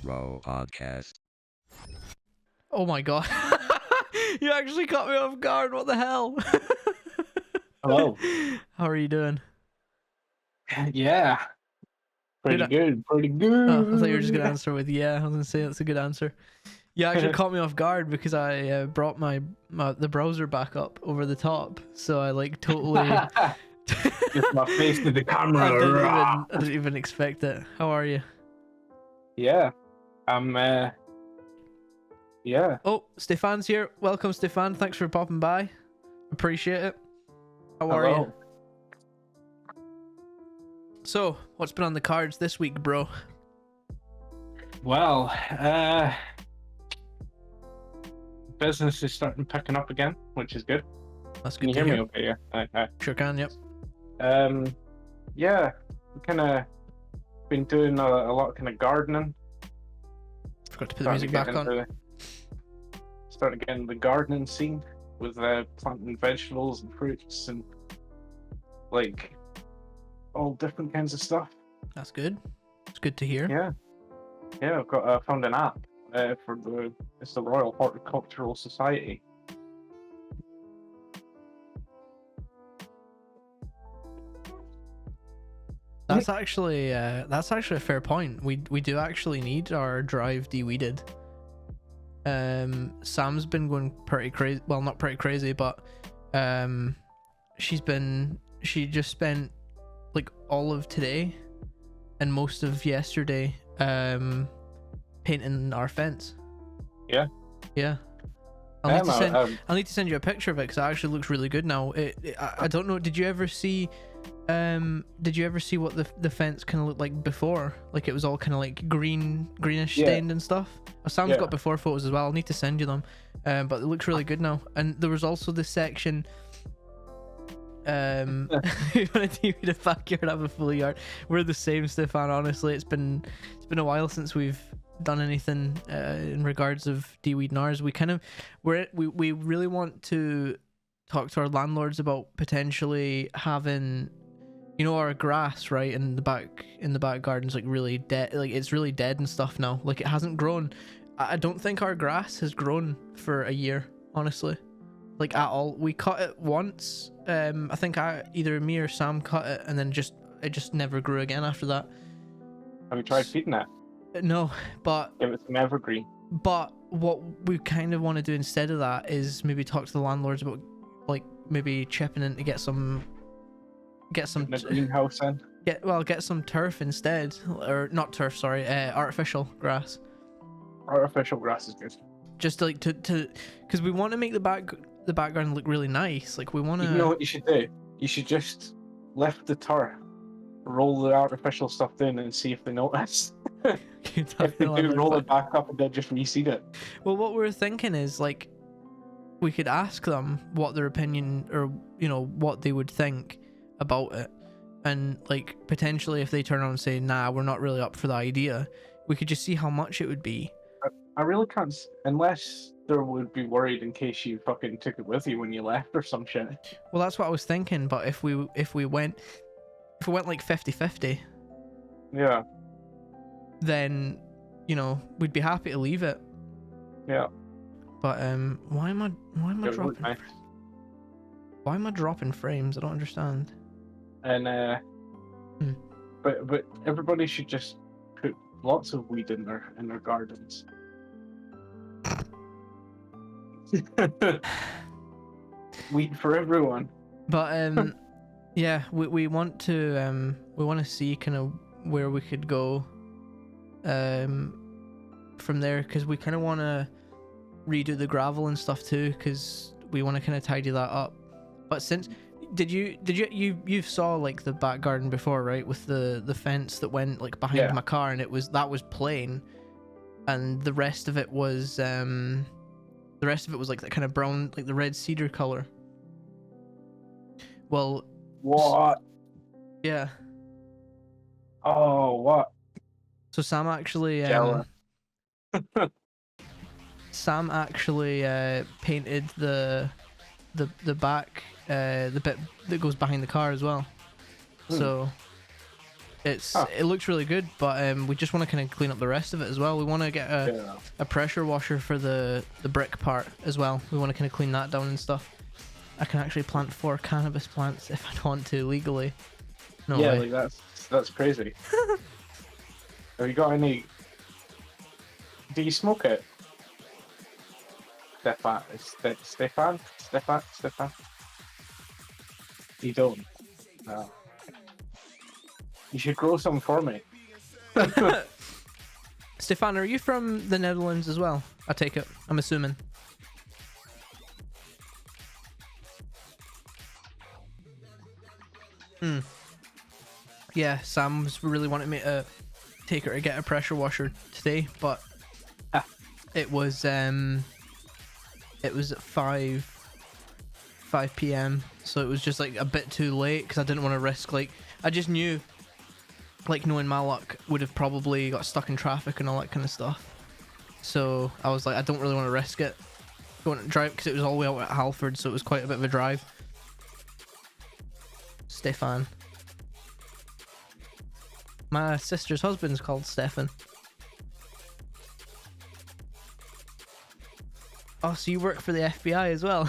Bro Podcast. Oh my god. You actually caught me off guard. What the hell? Hello. How are you doing? Yeah. Pretty good. Pretty good. Oh, I thought you were just going to answer with yeah. I was going to say that's a good answer. You actually caught me off guard because I brought the browser back up over the top. So I like totally... Just my face to the camera. I didn't even expect it. How are you? Yeah. Yeah. Oh, Stefan's here. Welcome, Stefan. Thanks for popping by. Appreciate it. How are you? So, what's been on the cards this week, bro? Well, business is starting picking up again, which is good. That's Can good you to hear hear. me okay? Yeah. Sure can, yep. Yeah. Kind of been doing a lot of kind of gardening. Forgot to put the music back on. Starting to get into the gardening scene with planting vegetables and fruits and like all different kinds of stuff. That's good. It's good to hear. Yeah. I've got found an app for it's the Royal Horticultural Society. That's actually a fair point. We do actually need our drive de-weeded. Sam's been going pretty crazy. Well, not pretty crazy, but she just spent like all of today and most of yesterday painting our fence. Yeah. I'll need to send you a picture of it because it actually looks really good now. I don't know. Did you ever see what the fence kind of looked like before? Like it was all kind of like greenish stained and stuff. Sam's got before photos as well. I'll need to send you them. But it looks really good now. And there was also this section. You want to TV the backyard, have a full yard. We're the same, Stefan. Honestly, it's been a while since we've done anything in regards of de-weeding ours. We really want to talk to our landlords about potentially having, our grass right in the back garden's like really dead. Like it's really dead and stuff now. Like it hasn't grown. I don't think our grass has grown for a year, honestly, like at all. We cut it once. I think either me or Sam cut it, and then it just never grew again after that. Have you tried feeding it? No, but Give it some evergreen. But what we kind of want to do instead of that is maybe talk to the landlords about like maybe chipping in to get some greenhouse in. Get some turf instead, or not turf, sorry, artificial grass. Artificial grass is good. Just like to because we want to make the back garden look really nice. Like we want to. You know what you should do? You should just lift the turf, roll the artificial stuff in, and see if they notice. If they do, roll it back up and then just reseed it. Well, what we're thinking is like we could ask them what their opinion or what they would think about it, and like potentially if they turn around and say nah, we're not really up for the idea, we could just see how much it would be. I really can't, unless they would be worried in case you fucking took it with you when you left or some shit. Well, that's what I was thinking, but if we went like 50-50, yeah, then we'd be happy to leave it. Yeah. But why am I It would be nice. why am I dropping frames? I don't understand. And but everybody should just put lots of weed in their gardens. Weed for everyone. But yeah, we want to see kind of where we could go from there, because we kind of want to redo the gravel and stuff too, because we want to kind of tidy that up. But since you saw like the back garden before, right, with the fence that went like behind my car, and that was plain, and the rest of it was like that kind of brown, like the red cedar color. Well, What? yeah. Oh, what? So Sam actually painted the back, the bit that goes behind the car as well. So It looks really good, but we just want to kind of clean up the rest of it as well. We want to get a pressure washer for the brick part as well. We want to kind of clean that down and stuff. I can actually plant 4 cannabis plants if I want to legally. No way. Like that's crazy. Have you got any? Do you smoke it? Stefan? You don't? No. You should grow some for me. Stefan, are you from the Netherlands as well? I take it. I'm assuming. Yeah, Sam's really wanted me to take her to get a pressure washer today, but it was at 5 p.m. so it was just like a bit too late because I didn't want to risk, like, I just knew, like, knowing my luck, would have probably got stuck in traffic and all that kind of stuff. So I was like, I don't really want to risk it going to drive because it was all the way out at Halford, so it was quite a bit of a drive. Stefan. My sister's husband's called Stefan. Oh, so you work for the FBI as well?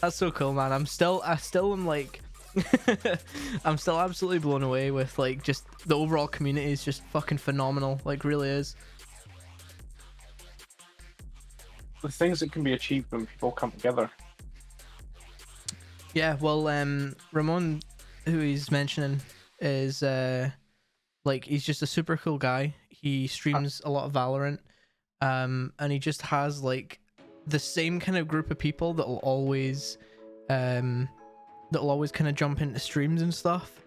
That's so cool, man. I still am like, I'm still absolutely blown away with, like, just the overall community is just fucking phenomenal. Like, really is. The things that can be achieved when people come together. Yeah, well, Ramon, who he's mentioning, is like, he's just a super cool guy. He streams a lot of Valorant, and he just has, like, the same kind of group of people that'll always kind of jump into streams and stuff.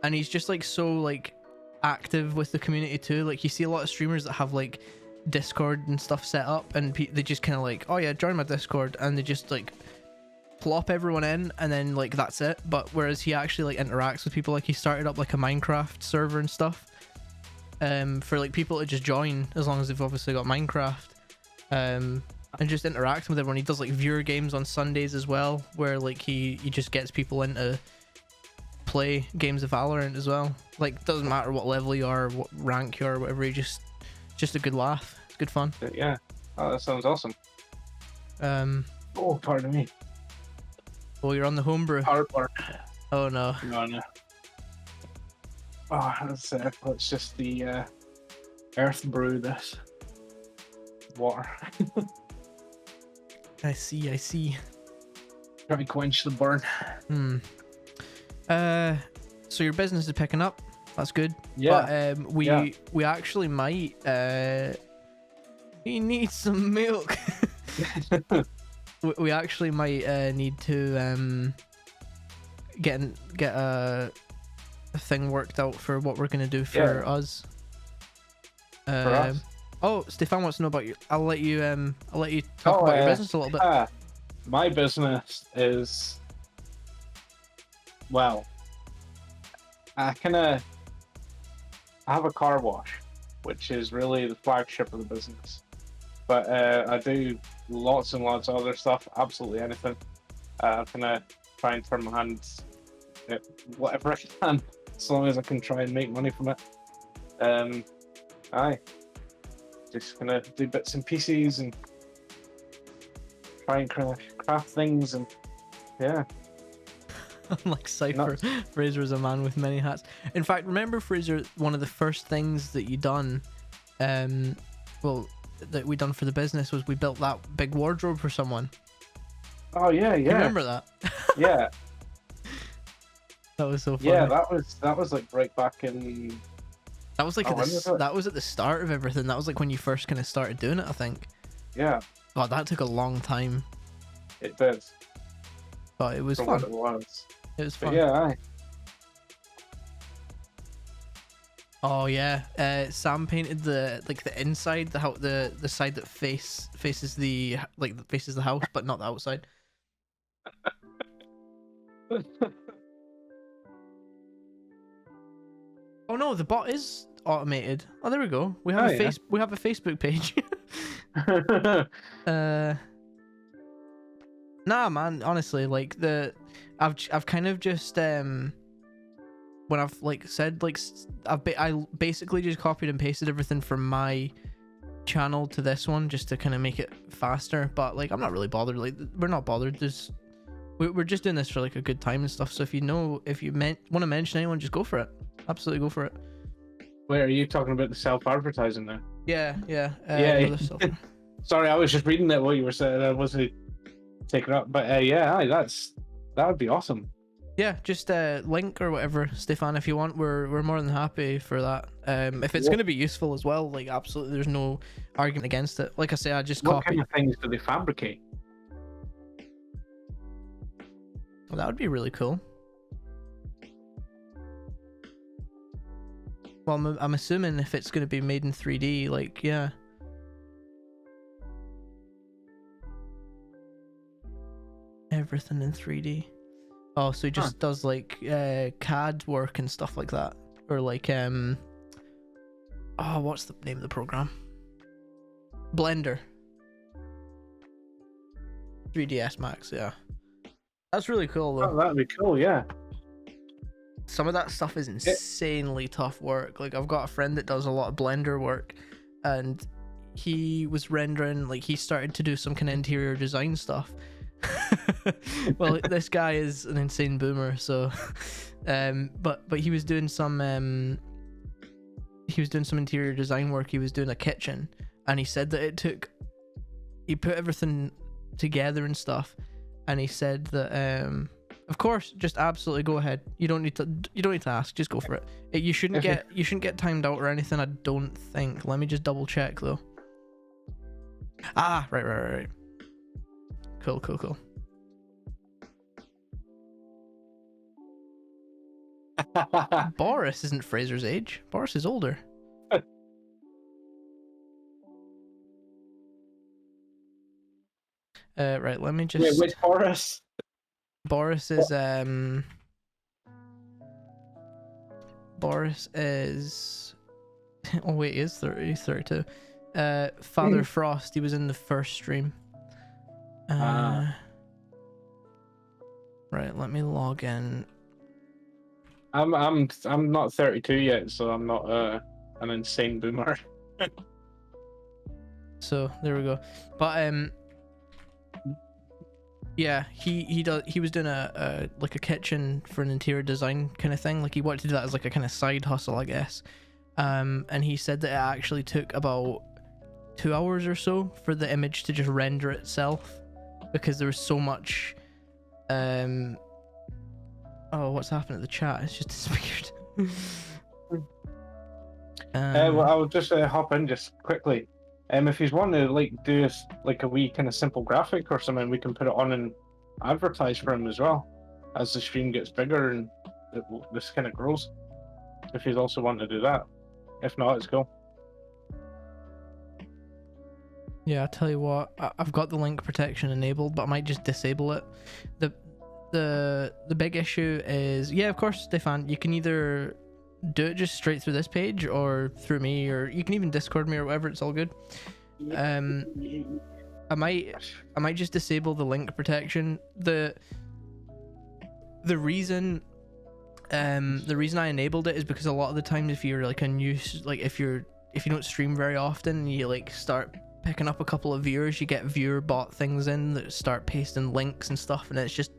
And he's just, like, so, like, active with the community too. Like, you see a lot of streamers that have, like, Discord and stuff set up, and they just kind of like, oh yeah, join my Discord, and they just, like, plop everyone in, and then, like, that's it. But whereas he actually, like, interacts with people, like, he started up, like, a Minecraft server and stuff, for, like, people to just join as long as they've obviously got Minecraft, and just interacting with everyone. He does, like, viewer games on Sundays as well, where, like, he just gets people into play games of Valorant as well. Like, doesn't matter what level you are, what rank you are, whatever, you just a good laugh. It's good fun. Yeah. Oh, that sounds awesome. Oh, pardon me. Well, you're on the homebrew. Hard work. Oh no. No. Oh, let's just the earth brew this water. I see. Try to quench the burn. So your business is picking up. That's good. Yeah. But we actually might we need some milk. we actually might need to get a thing worked out for what we're gonna do for us. For us? Oh, Stefan wants to know about you. I'll let you talk about your business a little bit. My business is, well, I have a car wash, which is really the flagship of the business. But I do lots and lots of other stuff, absolutely anything. I'm gonna try and turn my hands at whatever I can, as long as I can try and make money from it. Just gonna do bits and pieces and try and craft things, and yeah. Like Cypher, Fraser is a man with many hats. In fact, remember, Fraser, one of the first things that you done, that we done for the business was we built that big wardrobe for someone. Oh yeah. You remember that? Yeah. That was so funny. Yeah, that was like right back in. That was like that was at the start of everything. That was like when you first kind of started doing it, I think. Yeah. God, that took a long time. It did. But it was fun. What it was. It was fun. But yeah. Oh yeah. Sam painted the inside, the side that faces the house, but not the outside. Oh no, the bot is automated. Oh, there we go. We have we have a Facebook page. Nah, man. Honestly, like I've kind of just when I've like said like I basically just copied and pasted everything from my channel to this one just to kind of make it faster. But like I'm not really bothered. Like we're not bothered. We're just doing this for like a good time and stuff. So if you want to mention anyone, just go for it. Absolutely go for it. Wait, are you talking about the self-advertising now? Yeah. Yeah. Sorry, I was just reading that what you were saying. I wasn't taking up, but yeah, aye, that would be awesome. Yeah, just link or whatever, Stefan, if you want. We're more than happy for that. If it's going to be useful as well, like absolutely, there's no argument against it. Like I say, I just What copy. kind of things do they fabricate? Well, that would be really cool. Well, I'm assuming if it's going to be made in 3D, like yeah. Everything in 3D. Oh, so he just does like CAD work and stuff like that, or like oh, what's the name of the program? Blender. 3ds Max, yeah. That's really cool though. Oh, that'd be cool, yeah. Some of that stuff is insanely tough work. Like I've got a friend that does a lot of Blender work, and he was rendering, like he started to do some kind of interior design stuff. Well, this guy is an insane boomer, so but he was doing some interior design work. He was doing a kitchen, and he said that he put everything together and stuff, and he said that of course, just absolutely go ahead. You don't need to ask, just go for it. You shouldn't get timed out or anything, I don't think. Let me just double check though. Ah, right. Cool. Boris isn't Fraser's age. Boris is older. Right, let me just... Wait, which Boris? Boris is oh wait, he is 30, he's 32. Father Frost, he was in the first stream. Right, let me log in. I'm not 32 yet, so I'm not an insane boomer. So there we go. But yeah, he was doing a like a kitchen for an interior design kind of thing. Like he wanted to do that as like a kind of side hustle, I guess. And he said that it actually took about 2 hours or so for the image to just render itself, because there was so much oh, what's happened at the chat? It's just disappeared. Well, I'll just hop in just quickly. If you want to like do like a wee kind of simple graphic or something, we can put it on and advertise for him as well as the stream gets bigger and this kind of grows. If you also want to do that, if not, it's cool. Yeah, I'll tell you what, I've got the link protection enabled, but I might just disable it. The big issue is, yeah, of course, Stefan, you can either do it just straight through this page or through me, or you can even Discord me or whatever, it's all good. I might just disable the link protection. The reason I enabled it is because a lot of the times if you're like a new, like if you don't stream very often and you like start picking up a couple of viewers, you get viewer bot things in that start pasting links and stuff, and it's just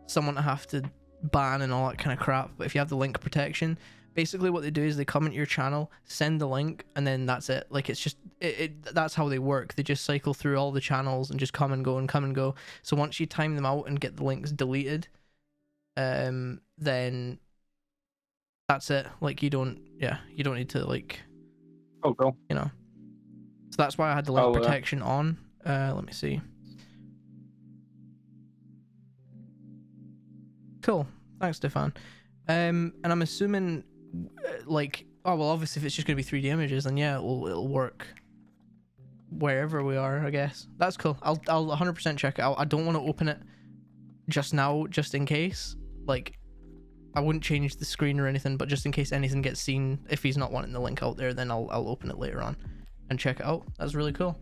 someone to have to ban and all that kind of crap. But if you have the link protection, basically what they do is they come into your channel, send the link, and then that's it. Like it's just that's how they work. They just cycle through all the channels and just come and go. So once you time them out and get the links deleted, then that's it. Like you don't need to like, oh cool, you know. So that's why I had the link protection on. Let me see. Cool, thanks, Stefan. And I'm assuming, like, oh well, obviously if it's just gonna be 3D images, then yeah, it'll work wherever we are, I guess. That's cool. I'll 100% check it out. I don't want to open it just now, just in case. Like, I wouldn't change the screen or anything, but just in case anything gets seen, if he's not wanting the link out there, then I'll open it later on and check it out. That's really cool.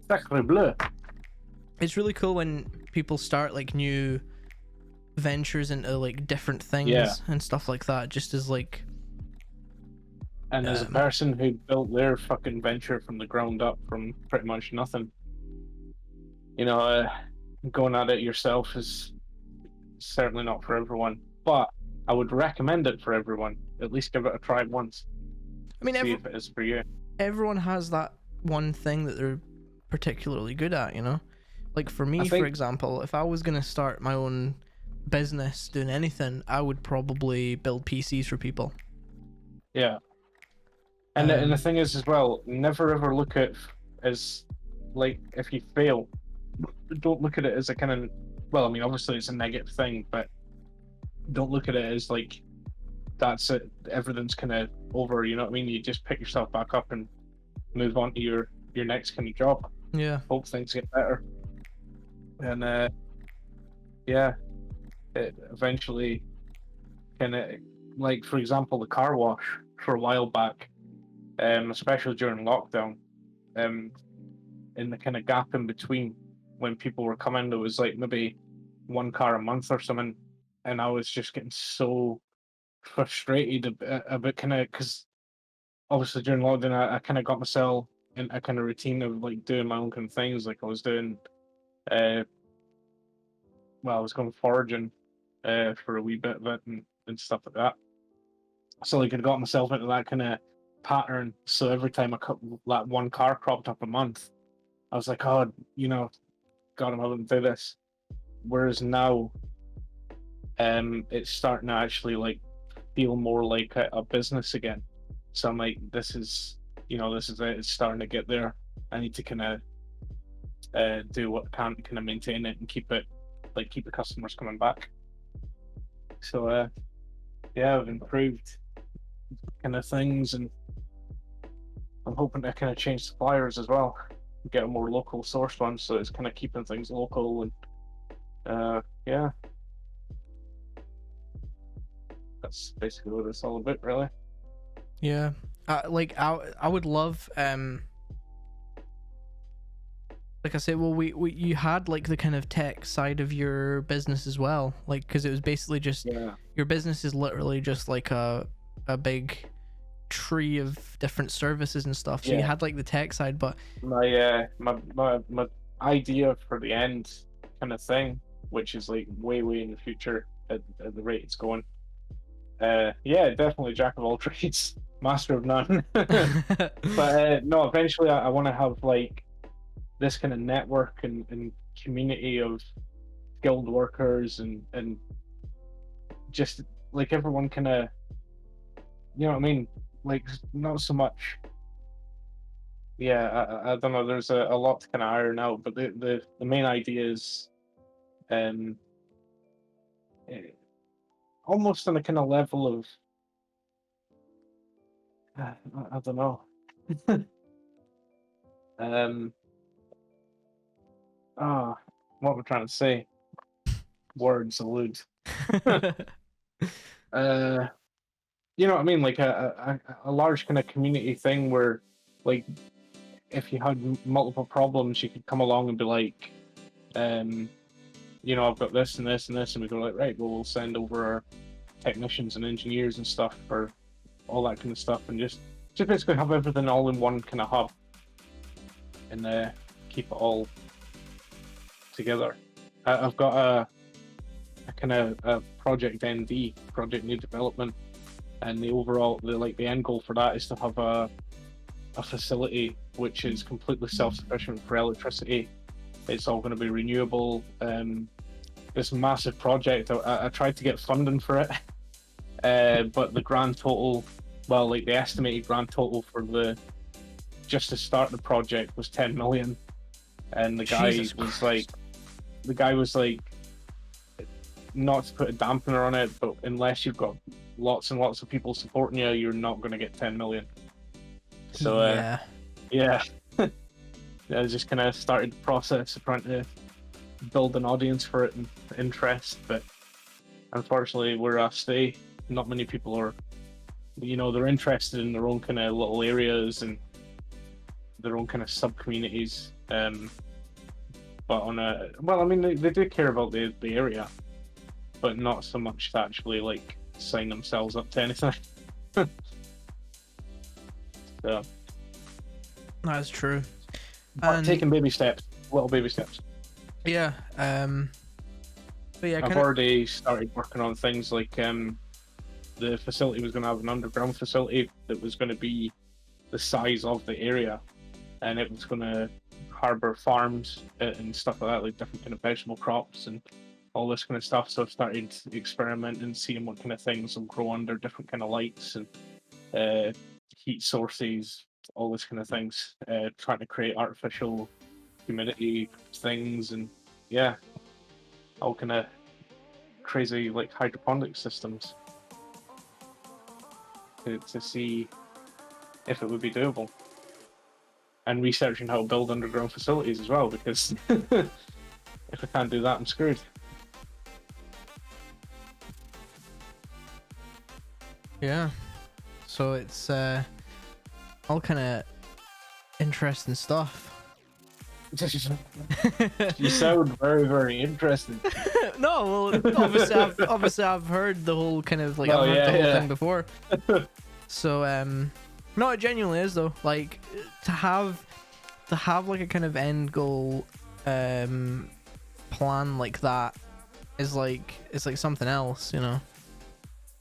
Sacre bleu. it's really cool when people start like new ventures into like different things Yeah. and stuff like that, just as like And as a person who built their fucking venture from the ground up from pretty much nothing, you know, going at it yourself is certainly not for everyone. But I would recommend it for everyone. At least give it a try once. I mean, See if it is for you. everyone has that one thing that they're particularly good at, you know? Like for me, I think- for example, if I was going to start my own business doing anything, I would probably build PCs for people. Yeah. And the thing is as well, never ever look at as like if you fail, don't look at it as a kind of, well, I mean obviously it's a negative thing, but don't look at it as like that's it, everything's kind of over, you know what I mean? You just pick yourself back up and move on to your next kind of job. Yeah. Hope things get better. And yeah, it eventually kind of, like for example the car wash for a while back, especially during lockdown, in the kind of gap in between when people were coming, there was like maybe one car a month or something, and I was just getting so frustrated a bit kind of because obviously during lockdown I kind of got myself in a kind of routine of like doing my own kind of things. Like I was doing, I was going foraging for a wee bit of it and stuff like that. So like I got myself into that kind of pattern. So every time that one car cropped up a month, I was like, oh, you know, God, I'm having to do this. Whereas now, it's starting to actually like feel more like a business again. So I'm like, this is it. It's starting to get there. I need to kind of do what I can to kind of maintain it and keep the customers coming back. So yeah, I've improved kind of things, and I'm hoping to kind of change suppliers as well, get a more local sourced one, so it's kind of keeping things local. And yeah, that's basically what it's all about, really. Yeah. I would love like I said, well, we you had like the kind of tech side of your business as well, like because it was basically just Yeah. your business is literally just like a big tree of different services and stuff. So you Yeah. had like the tech side, but My idea for the end kind of thing, which is like way in the future at the rate it's going. Yeah, definitely jack of all trades, master of none. But no, eventually I want to have like this kind of network and community of skilled workers and just like everyone kind of, you know what I mean? Like not so much. Yeah, I don't know. There's a lot to kind of iron out, but the main idea is, um, eh, almost on a kind of level of, I don't know. um, what am I trying to say? Words elude. You know what I mean? Like a large kind of community thing where, like, if you had multiple problems, you could come along and be like, you know, I've got this and this and this, and we go like, right, well, we'll send over our technicians and engineers and stuff for all that kind of stuff, and just basically have everything all in one kind of hub, and keep it all together. I've got a kind of a project ND, project new development, and the end goal for that is to have a facility which is completely self-sufficient for electricity. It's all going to be renewable. This massive project, I tried to get funding for it, but the grand total, well, like the estimated grand total for just to start the project was 10 million, and the guy was like, not to put a dampener on it, but unless you've got lots and lots of people supporting you, you're not going to get 10 million. So yeah. I just kind of started the process of trying to build an audience for it and interest, but unfortunately where I stay, not many people are, you know, they're interested in their own kind of little areas and their own kind of sub communities. but on a well, I mean, they do care about the area, but not so much to actually like sign themselves up to anything. So, That's true. but And taking baby steps, little baby steps. yeah, but yeah, I've kind of. already started working on things like the facility was going to have an underground facility that was going to be the size of the area, and it was going to harbor farms and stuff like that, like different kind of vegetable crops and all this kind of stuff. So I've started experimenting, seeing what kind of things will grow under different kind of lights and heat sources, all this kind of things. Trying to create artificial humidity things, and yeah, all kind of crazy like hydroponic systems to see if it would be doable, and researching how to build underground facilities as well, because if I can't do that, I'm screwed. Yeah. So it's all kind of interesting stuff. You sound very, very interested. No, well, obviously I've heard the whole kind of like Oh, I've heard yeah, the whole yeah. thing before. So no, it genuinely is though. Like to have like a kind of end goal plan like that is like it's like something else, you know.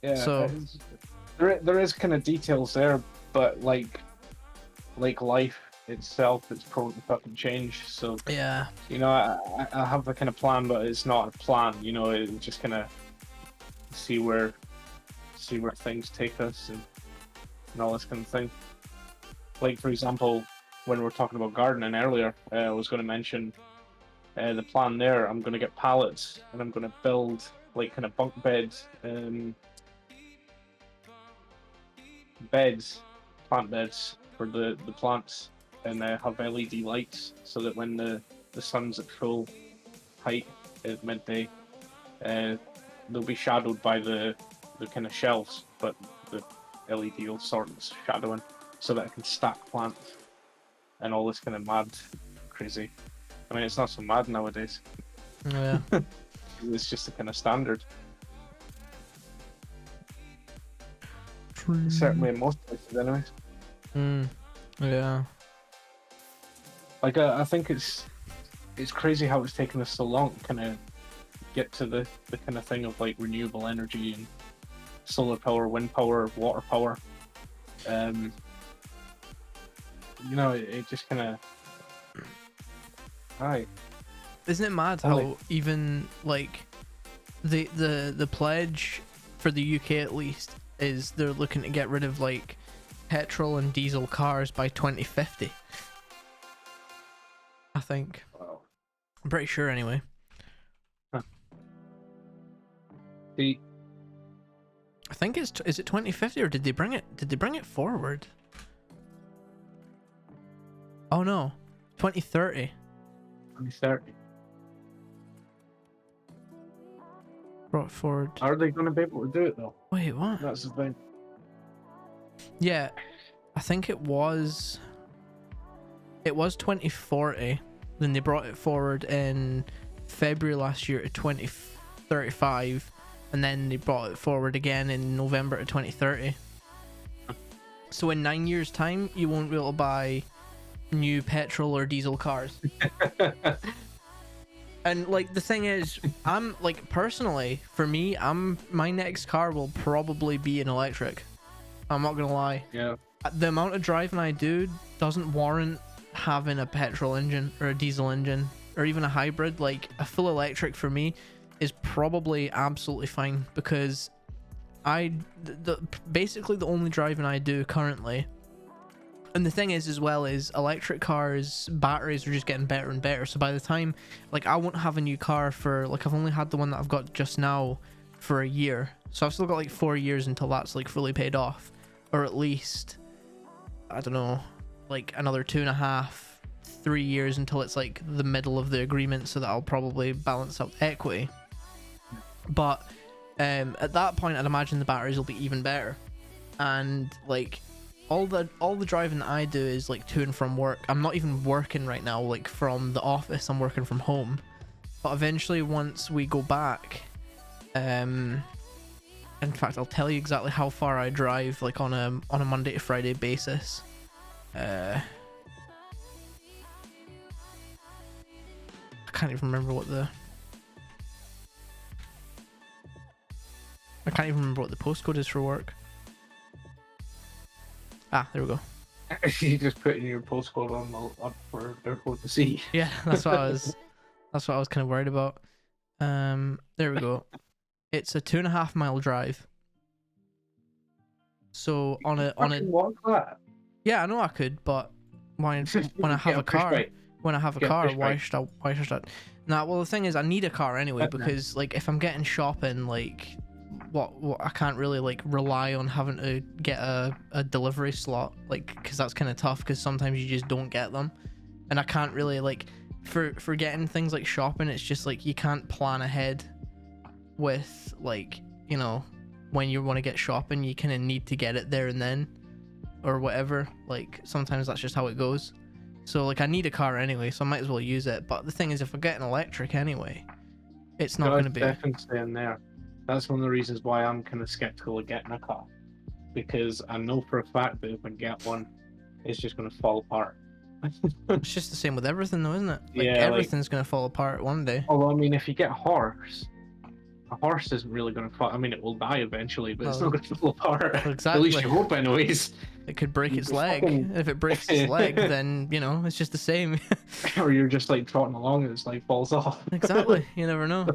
Yeah. So- there is kind of details there, but like life itself, it's prone to fucking change. So Yeah. you know, I have the kind of plan, but it's not a plan. You know, it just kind of see where things take us and all this kind of thing. Like for example, when we were talking about gardening earlier, I was going to mention the plan there. I'm going to get pallets and I'm going to build like kind of bunk beds, plant beds for the plants, and have LED lights so that when the sun's at full height at midday, they'll be shadowed by the kind of shelves, but the LED will sort of shadowing so that I can stack plants and all this kind of mad, crazy. I mean, it's not so mad nowadays. Yeah. It's just a kind of standard. Certainly in most places, anyways. Yeah. Like I think it's crazy how it's taken us so long to kind of get to the kind of thing of like renewable energy and solar power, wind power, water power. You know, it just kind of. Aye. Isn't it mad how even like the pledge for the UK at least is they're looking to get rid of like petrol and diesel cars by 2050. I think. Wow. I'm pretty sure anyway. See, I think is it 2050 or did they bring it forward? Oh no. 2030. 2030. Brought forward. Are they going to be able to do it though? Wait, what? That's the thing. Yeah, I think it was 2040. Then they brought it forward in February last year to 2035, and then they brought it forward again in November to 2030. So in 9 years' time, you won't be able to buy new petrol or diesel cars. And like the thing is, I'm like personally, for me, my next car will probably be an electric. I'm not gonna lie. Yeah. The amount of driving I do doesn't warrant having a petrol engine or a diesel engine or even a hybrid. Like a full electric for me is probably absolutely fine, because basically the only driving I do currently. And the thing is as well is electric cars batteries are just getting better and better, so by the time like I won't have a new car for like I've only had the one that I've got just now for a year, so I've still got like 4 years until that's like fully paid off, or at least I don't know, like another 2.5 3 years until it's like the middle of the agreement, so that I'll probably balance out equity. But at that point I'd imagine the batteries will be even better, and like all the driving that I do is like to and from work. I'm not even working right now, like from the office. I'm working from home. But eventually, once we go back, in fact, I'll tell you exactly how far I drive, like on a Monday to Friday basis. I can't even remember what the postcode is for work. Ah, there we go. You just put in your postcode up for everyone to see. Yeah, that's what I was kind of worried about. There we go. It's a 2.5 mile drive. So on a Walk that. yeah, I know I could, but when I have a car, why should I? Nah, well the thing is, I need a car anyway because like if I'm getting shopping, like what I can't really like rely on having to get a delivery slot, like because that's kind of tough because sometimes you just don't get them, and I can't really like for getting things like shopping. It's just like you can't plan ahead with like, you know, when you want to get shopping, you kind of need to get it there and then or whatever. Like sometimes that's just how it goes. So like I need a car anyway, so I might as well use it. But the thing is, if I get an electric anyway, it's not going to be definitely in there. That's one of the reasons why I'm kind of skeptical of getting a car, because I know for a fact that if I get one, it's just going to fall apart. It's just the same with everything though, isn't it? Like Yeah, everything's going to fall apart one day. Although I mean, if you get a horse isn't really going to fall. I mean, it will die eventually, but it's not going to fall apart. Exactly. At least you hope, anyways. It could break its leg. If it breaks its leg, then you know it's just the same. Or you're just like trotting along and its leg falls off. Exactly. You never know.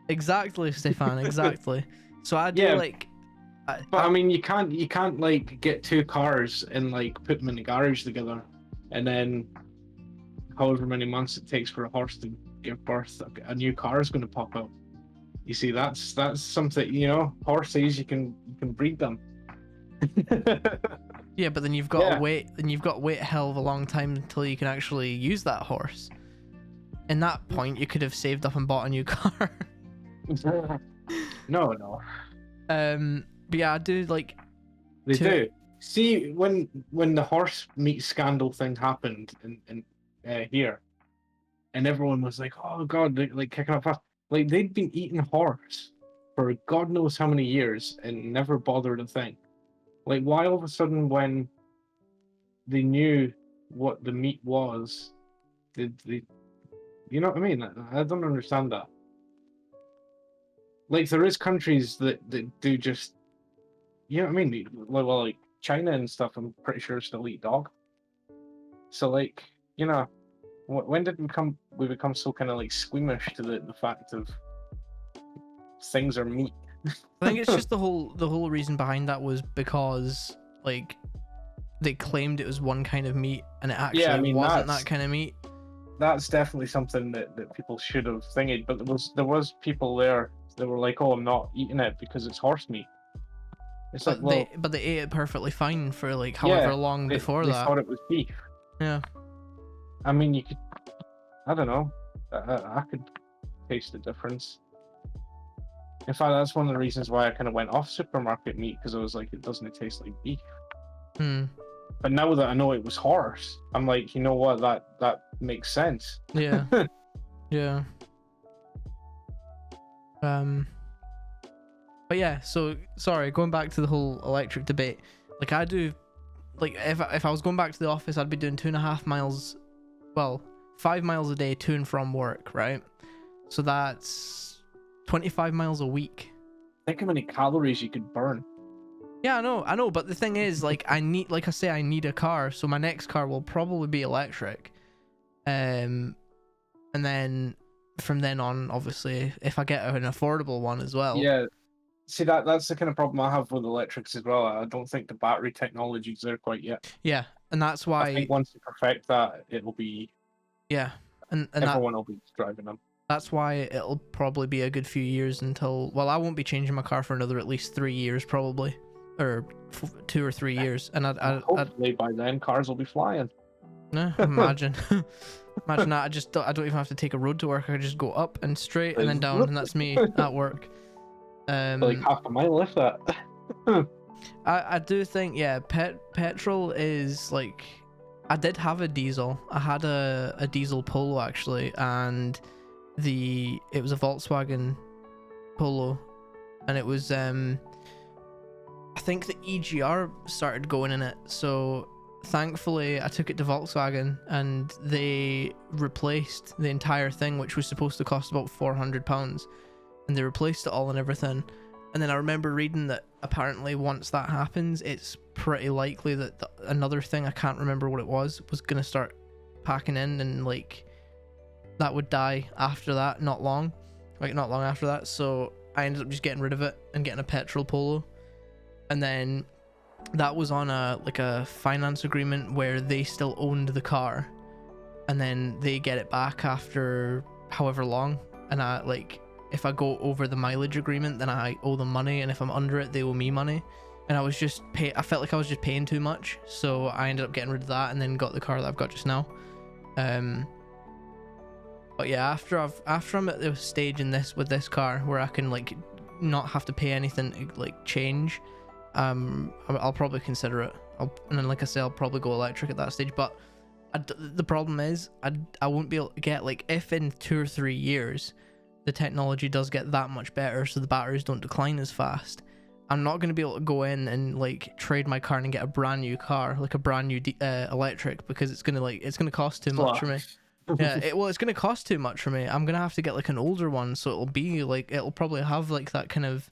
Exactly, Stefan. Exactly. So I do like. But I mean, you can't like get two cars and like put them in the garage together, and then however many months it takes for a horse to give birth, a new car is going to pop out. You see, that's something, you know, horses, you can breed them. Yeah, but then you've got to wait, a hell of a long time until you can actually use that horse. In that point, you could have saved up and bought a new car. No. But yeah, I do like. They do. See, when the horse meat scandal thing happened in here, and everyone was like, "Oh God," like kicking up fast. Like they'd been eating horse for God knows how many years and never bothered a thing. Like why all of a sudden when they knew what the meat was, did they? You know what I mean? I don't understand that. Like there is countries that do just, you know what I mean? Well, like China and stuff, I'm pretty sure still eat dog. So like, you know, when did we become so kind of like squeamish to the fact of things are meat? I think it's just the whole reason behind that was because like they claimed it was one kind of meat and it actually wasn't that kind of meat. That's definitely something that people should have thingied, but there was people there that were like, "Oh, I'm not eating it because it's horse meat." It's but like, well, they ate it perfectly fine for like however long before they that. thought it was beef. Yeah. I mean, you could. I don't know. I could taste the difference. In fact, that's one of the reasons why I kind of went off supermarket meat, because I was like, it doesn't taste like beef. But now that I know it was horse, I'm like, you know what? That makes sense. Yeah. Yeah. But yeah, so sorry, going back to the whole electric debate. Like I do, like if I was going back to the office, I'd be doing 2.5 miles, well, 5 miles a day to and from work, right? So that's 25 miles a week. Think how many calories you could burn. Yeah, I know, but the thing is, like, I need a car, so my next car will probably be electric. And then from then on, obviously, if I get an affordable one as well. Yeah. See, that's the kind of problem I have with electrics as well. I don't think the battery technology is there quite yet. Yeah, and that's why... I think once you perfect that, it'll be... Yeah, and everyone will be driving them. That's why it'll probably be a good few years until... Well, I won't be changing my car for another at least 3 years, probably. Or 2 or 3 years. And hopefully by then, cars will be flying. No, imagine. Imagine that. I don't even have to take a road to work. I just go up and straight and then down, and that's me at work. Like half a mile, if that. I do think, yeah, petrol is like, I did have a diesel. I had a diesel Polo actually, and it was a Volkswagen Polo, and it was I think the EGR started going in it, so thankfully I took it to Volkswagen and they replaced the entire thing, which was supposed to cost about £400, and they replaced it all and everything. And then I remember reading that apparently once that happens, it's pretty likely that another thing, I can't remember what it was going to start packing in, and like that would die after that, not long after that. So I ended up just getting rid of it and getting a petrol Polo. And then that was on a finance agreement where they still owned the car, and then they get it back after however long. And I like, if I go over the mileage agreement, then I owe them money, and if I'm under it, they owe me money. And I felt like I was just paying too much, so I ended up getting rid of that and then got the car that I've got just now. But yeah, after I'm at the stage with this car where I can like not have to pay anything, like change, I'll probably consider it. And then, like I say, I'll probably go electric at that stage. But the problem is, I won't be able to get, like, if in 2 or 3 years the technology does get that much better, so the batteries don't decline as fast, I'm not going to be able to go in and like trade my car and get a brand new car, like a brand new electric, because it's gonna cost too much for me. Yeah, it's gonna cost too much for me. I'm gonna have to get like an older one, so it'll probably have like that kind of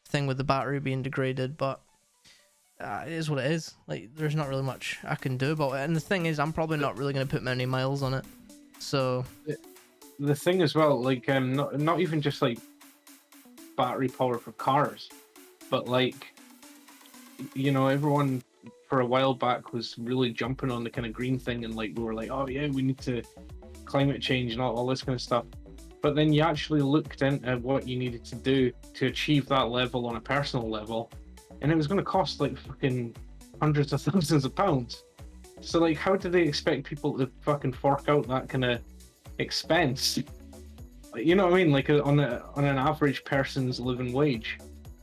thing with the battery being degraded. But it is what it is. Like, there's not really much I can do about it. And the thing is, I'm probably not really gonna put many miles on it. So the thing as well, like, not even just like battery power for cars, but like, you know, everyone for a while back was really jumping on the kind of green thing, and like we were like, oh yeah, we need to climate change and all this kind of stuff. But then you actually looked into what you needed to do to achieve that level on a personal level, and it was going to cost like fucking hundreds of thousands of pounds. So like, how do they expect people to fucking fork out that kind of expense? You know what I mean? Like on an average person's living wage,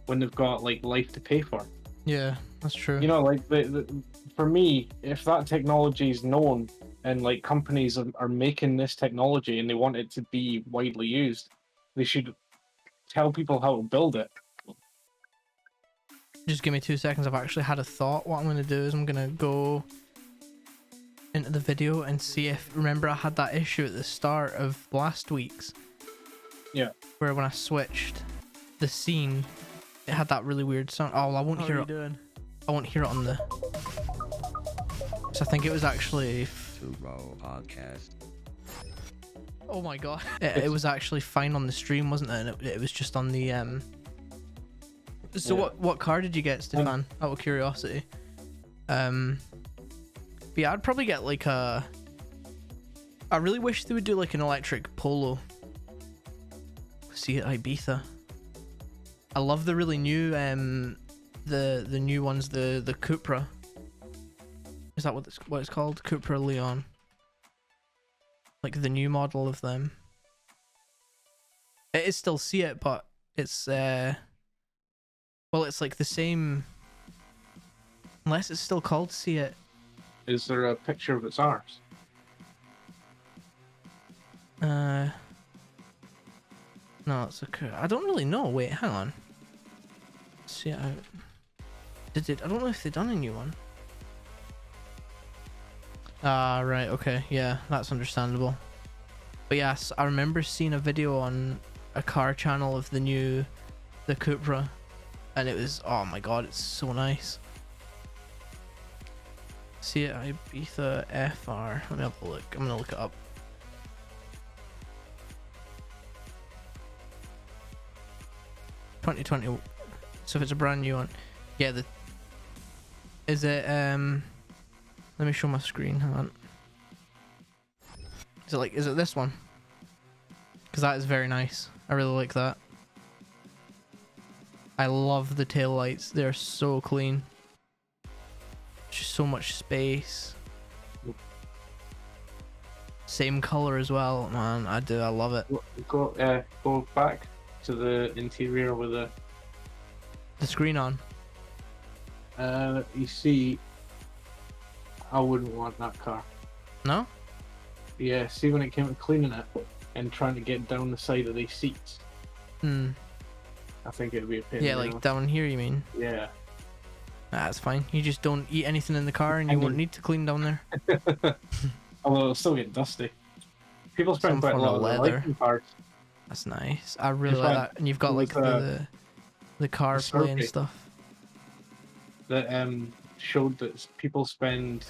when they've got like life to pay for. Yeah, that's true. You know, like for me, if that technology is known and like companies are making this technology and they want it to be widely used, they should tell people how to build it. Just give me 2 seconds. I've actually had a thought. What I'm going to do is I'm going to go into the video and see if, remember I had that issue at the start of last week's? Yeah. Where when I switched the scene, it had that really weird sound. Oh, I won't hear it. Doing? I won't hear it on the. So I think it was actually. Podcast. Oh my god! It was actually fine on the stream, wasn't it? And it was just on the So yeah. What car did you get, Stefan? Out of curiosity. But yeah, I'd probably get like a. I really wish they would do like an electric Polo. See it, Ibiza. I love the really new the new ones, the Cupra. Is that what it's called? Cupra Leon. Like the new model of them. It is still Seat, but it's well, it's like the same, unless it's still called Seat. Is there a picture of its arse? No, it's okay. I don't really know. Wait, hang on. See, I don't know if they've done a new one. Ah, right. Okay. Yeah, that's understandable. But yes, I remember seeing a video on a car channel of the Cupra, and it was, oh my god, it's so nice. See it, Ibiza FR. Let me have a look. I'm gonna look it up. $2020. So if it's a brand new one, yeah. Is it? Let me show my screen. Hang on. Is it this one? Because that is very nice. I really like that. I love the tail lights. They're so clean. Just so much space. Same color as well, man. I love it. Go back to the interior with the screen on. You see, I wouldn't want that car. No. Yeah, see when it came to cleaning it and trying to get down the side of these seats, Hmm. I think it'd be a pain. Yeah, in the like ass. down here, you mean? Yeah. That's fine. You just don't eat anything in the car, and I you won't mean- need to clean down there. Although it'll still get dusty. People spend Some quite a form lot of of their leather. life in cars. That's nice. I really Just like like- that. And you've got it like was, the car the play and survey. stuff. That showed that people spend,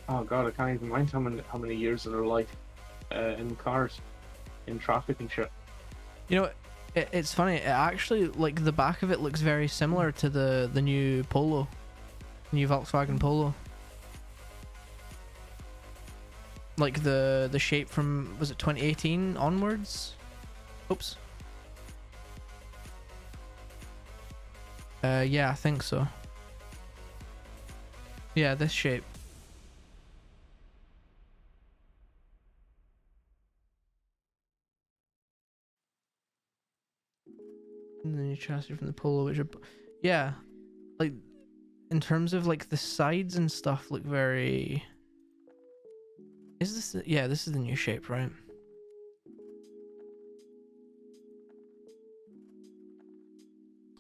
oh god, I can't even mind how many years of their life in cars, in traffic and shit. You know, it's funny. It actually, like, the back of it looks very similar to the new Polo, new Volkswagen Polo. Like the shape from, was it 2018 onwards? Oops. Yeah, I think so. Yeah, this shape. And the new chassis from the Polo, which are, yeah, like, in terms of like the sides and stuff look very. Is this yeah, this is the new shape, right?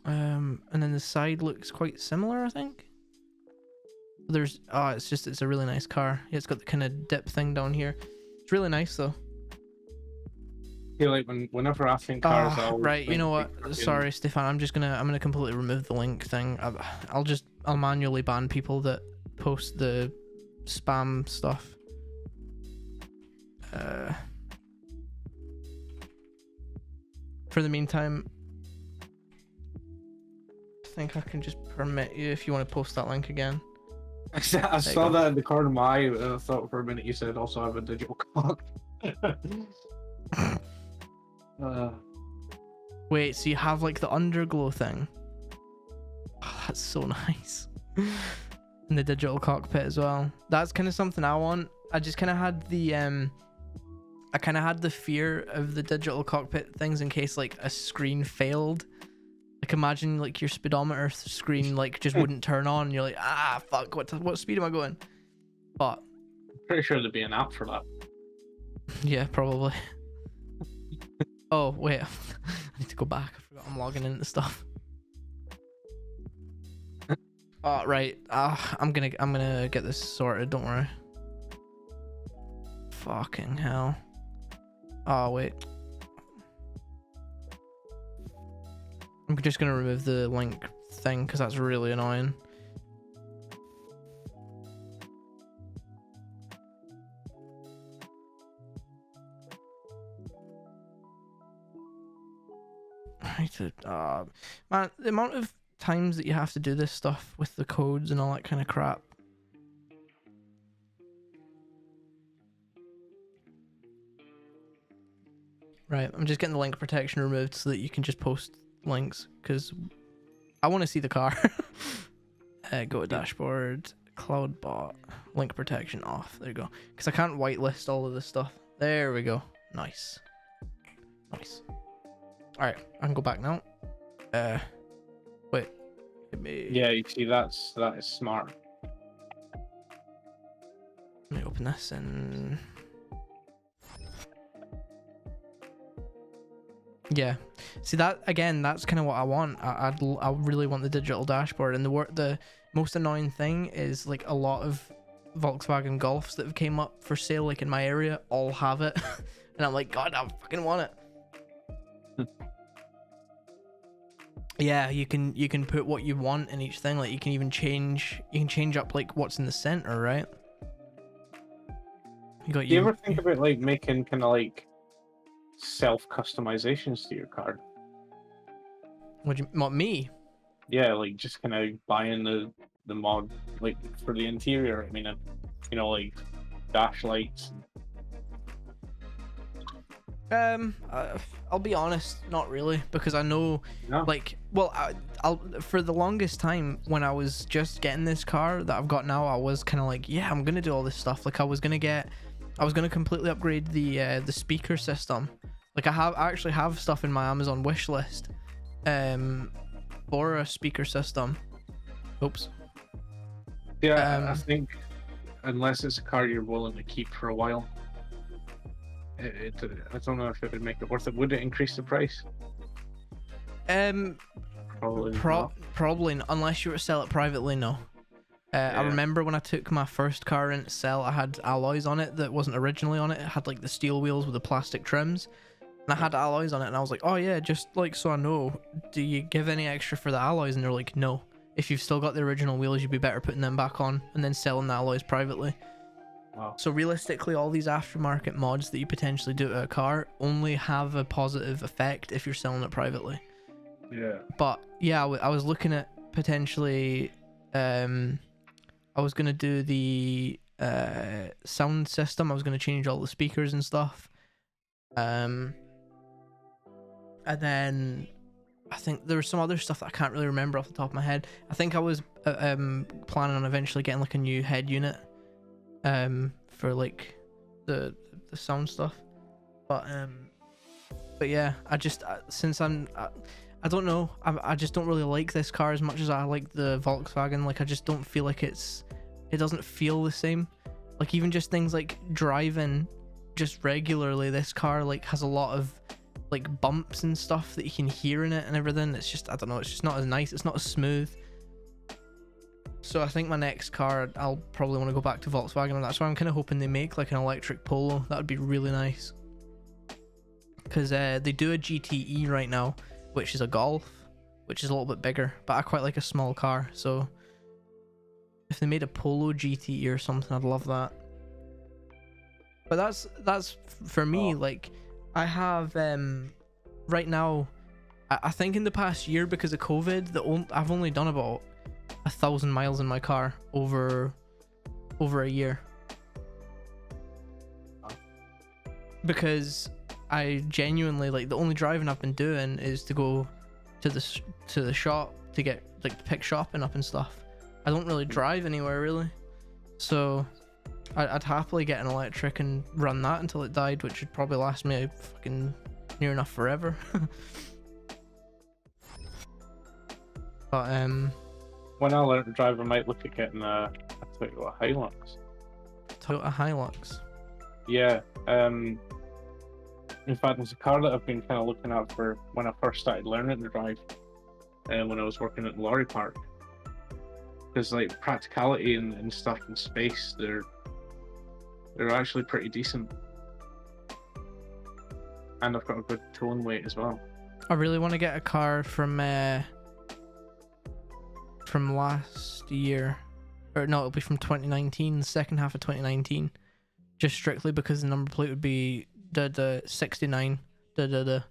And then the side looks quite similar, I think. There's it's a really nice car. Yeah, it's got the kind of dip thing down here. It's really nice though. I feel like whenever I think cars, I always Right, you think know big what? fucking- Sorry, Stefan. I'm gonna completely remove the link thing. I'll manually ban people that post the spam stuff. For the meantime, I think I can just permit you if you want to post that link again. I saw go. that in the corner of my eye, and I thought for a minute you said also have a digital clock. Wait, so you have like the underglow thing? Oh, that's so nice. And the digital cockpit as well. That's kind of something I want. I just kind of had the I kind of had the fear of the digital cockpit things in case like a screen failed. Like imagine like your speedometer screen like just wouldn't turn on and you're like, ah fuck, what speed am I going? But Pretty sure there'd be an app for that. yeah, probably. Oh wait, I need to go back. I forgot I'm logging into stuff. Oh right, I'm gonna get this sorted. Don't worry. Fucking hell. Oh wait. I'm just gonna remove the link thing because that's really annoying. I need to, man, the amount of times that you have to do this stuff with the codes and all that kind of crap. Right, I'm just getting the link protection removed so that you can just post links because I want to see the car. Go to dashboard, CloudBot, link protection off. There you go. Because I can't whitelist all of this stuff. There we go. Nice. Nice. Alright, I can go back now. Wait. Let me, Yeah, you see, that is smart. let me open this and... Yeah, see that again. That's kind of what I want. I really want the digital dashboard. And the most annoying thing is like a lot of Volkswagen Golfs that have came up for sale, like in my area, all have it, and I'm like, God, I fucking want it. Yeah, you can put what you want in each thing. Like you can even change up like what's in the center, right? You got Do you ever think about like making kind of like self customizations to your car? What me? Yeah, like just kind of buying the mod like for the interior. I mean, you know, like dash lights. I'll be honest, not really, because I know, No? like, well, I'll for the longest time when I was just getting this car that I've got now, I was kind of like, yeah, I'm gonna do all this stuff. Like, I was gonna completely upgrade the speaker system. Like, I actually have stuff in my Amazon wish list, for a speaker system, Oops. Yeah, I Um, think unless it's a car you're willing to keep for a while, I don't know if it would make it worth it. Would it increase the price? um, Probably not. Probably unless you were to sell it privately. No. I Yeah. remember when I took my first car in to sell, I had alloys on it that wasn't originally on it. It had like the steel wheels with the plastic trims, and I had alloys on it, and I was like, oh yeah, just like so I know, do you give any extra for the alloys? And they're like, no. If you've still got the original wheels, you'd be better putting them back on and then selling the alloys privately. Wow. So realistically, all these aftermarket mods that you potentially do to a car only have a positive effect if you're selling it privately. Yeah. But yeah, I was looking at potentially, I was gonna do the sound system. I was gonna change all the speakers and stuff. And then I think there was some other stuff that I can't really remember off the top of my head. I think I was planning on eventually getting like a new head unit, for like the sound stuff. But yeah, since I don't know, I just don't really like this car as much as I like the Volkswagen. Like I just don't feel like it doesn't feel the same. Like even just things like driving just regularly, this car like has a lot of like bumps and stuff that you can hear in it and everything. It's just, I don't know, it's just not as nice, it's not as smooth. So I think my next car, I'll probably want to go back to Volkswagen, and that's why I'm kind of hoping they make like an electric Polo. That would be really nice, because they do a GTE right now, which is a Golf, which is a little bit bigger, but I quite like a small car. So if they made a Polo GTE or something, I'd love that. But that's for me. Like I have right now, I think in the past year, because of COVID, I've only done about 1,000 miles in my car over a year, because I genuinely, like, the only driving I've been doing is to go to the shop to get like pick shopping up and stuff. I don't really drive anywhere really, so I'd happily get an electric and run that until it died, which would probably last me fucking near enough forever. But when I learn to drive, I might look at getting a Toyota Hilux. Toyota Hilux. Yeah. In fact, there's a car that I've been kind of looking at for when I first started learning to drive, when I was working at the lorry park. Because like practicality and stuff in space, they're actually pretty decent, and I've got a good towing weight as well. I really want to get a car from last year, or no, it'll be from 2019, the second half of 2019, just strictly because the number plate would be the 69. It'd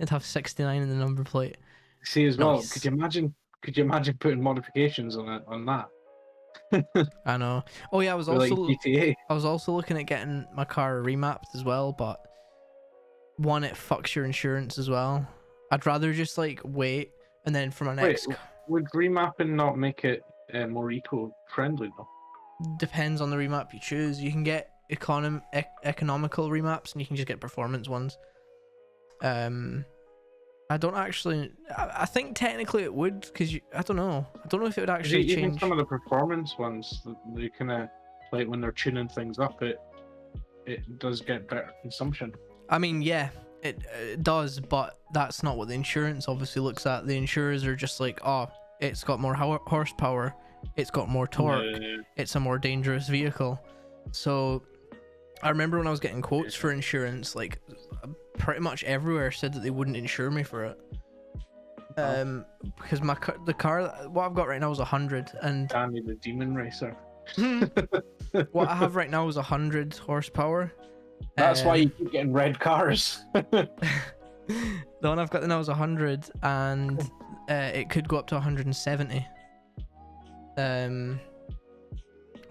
have 69 in the number plate. See as well. Nice. Could you imagine putting modifications on that? I know. Oh yeah, I was Like also GTA. looking at getting my car remapped as well, but one, it fucks your insurance as well. I'd rather just like wait, and then for my next Would remapping not make it more eco-friendly though? depends on the remap you choose. You can get economical remaps, and you can just get performance ones. I don't actually. I think technically it would, because I don't know. I don't know if it would actually Even change. some of the performance ones, they kind of like when they're tuning things up, it does get better consumption. I mean, yeah, it does, but that's not what the insurance obviously looks at. The insurers are just like, oh, it's got more horsepower, it's got more torque, it's a more dangerous vehicle. So I remember when I was getting quotes for insurance, like pretty much everywhere said that they wouldn't insure me for it. Because the car what I've got right now is 100, and Danny the Demon Racer. what I have right now is 100 horsepower. That's why you keep getting red cars. The one I've got now is 100, and it could go up to 170.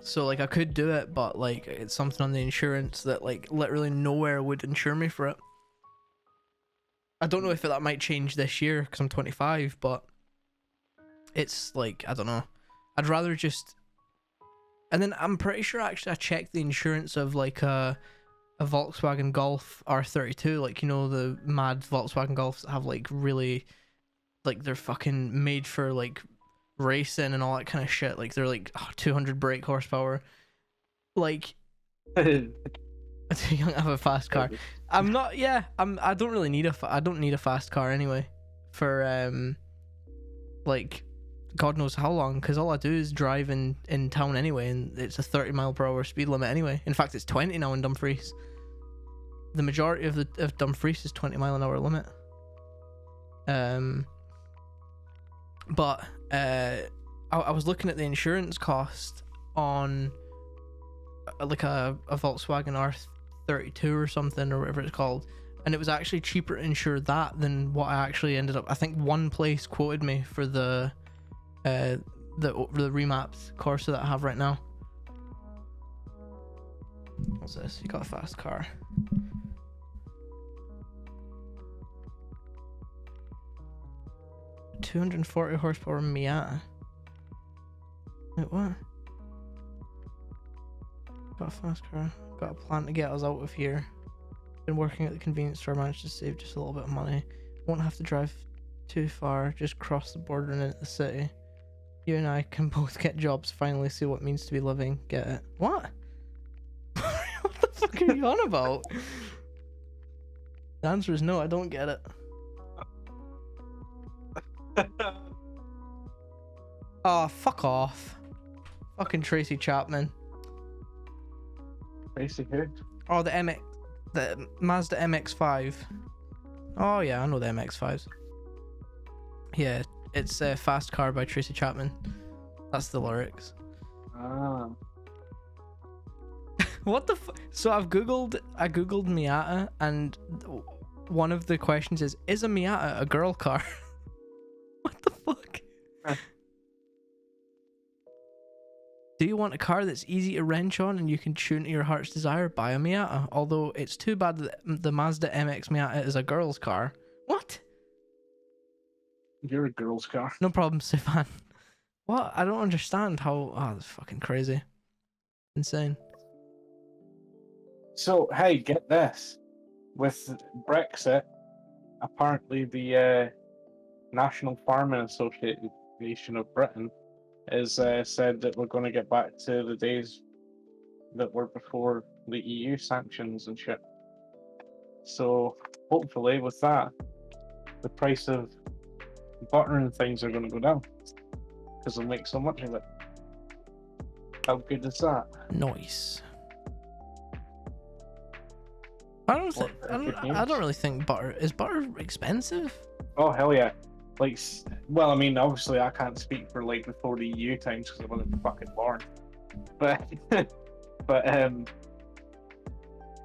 So like I could do it, but like it's something on the insurance that like literally nowhere would insure me for it. I don't know if that might change this year because I'm 25, but it's like, I don't know. I'd rather just. And then I'm pretty sure actually I checked the insurance of like a Volkswagen Golf R32, like, you know, the mad Volkswagen Golfs that have like really, like, they're fucking made for like racing and all that kind of shit. Like they're like 200 brake horsepower. Like too young to have a fast car. I'm not. Yeah, I don't really need I don't need a fast car anyway. For like, God knows how long. Because all I do is drive in town anyway, and it's a 30 mph speed limit anyway. In fact, it's 20 now in Dumfries. The majority of Dumfries is 20 mph limit. But I was looking at the insurance cost on like a Volkswagen R32 or something, or whatever it's called, and it was actually cheaper to insure that than what I actually ended up. I think one place quoted me for the remapped Corsa that I have right now. What's this? You got a fast car. $240 horsepower Miata. Wait, what? Got a fast car. Got a plan to get us out of here. Been working at the convenience store. Managed to save just a little bit of money. Won't have to drive too far. Just cross the border and into the city. You and I can both get jobs. Finally see what it means to be living. Get it? What? What the fuck are you on about? The answer is no. I don't get it. Oh, fuck off. Fucking Tracy Chapman. Tracy who? Oh, the Mazda MX-5. Oh yeah, I know the MX-5s. Yeah, it's a Fast Car by Tracy Chapman. That's the lyrics. Ah. What the So I googled Miata, and one of the questions is a Miata a girl car? What the fuck? Do you want a car that's easy to wrench on and you can tune to your heart's desire? Buy a Miata. Although it's too bad that the Mazda MX Miata is a girl's car. What? You're a girl's car. No problem, Stefan. What? I don't understand how... Oh, that's fucking crazy. Insane. So, hey, get this. With Brexit, apparently the National Farming Association of Britain has said that we're going to get back to the days that were before the EU sanctions and shit. So hopefully with that, the price of butter and things are going to go down because they'll make so much of it. How good is that? Nice. I don't really think butter... Is butter expensive? Oh, hell yeah. Like, well, I mean, obviously I can't speak for like before the EU times because I wasn't fucking born. But,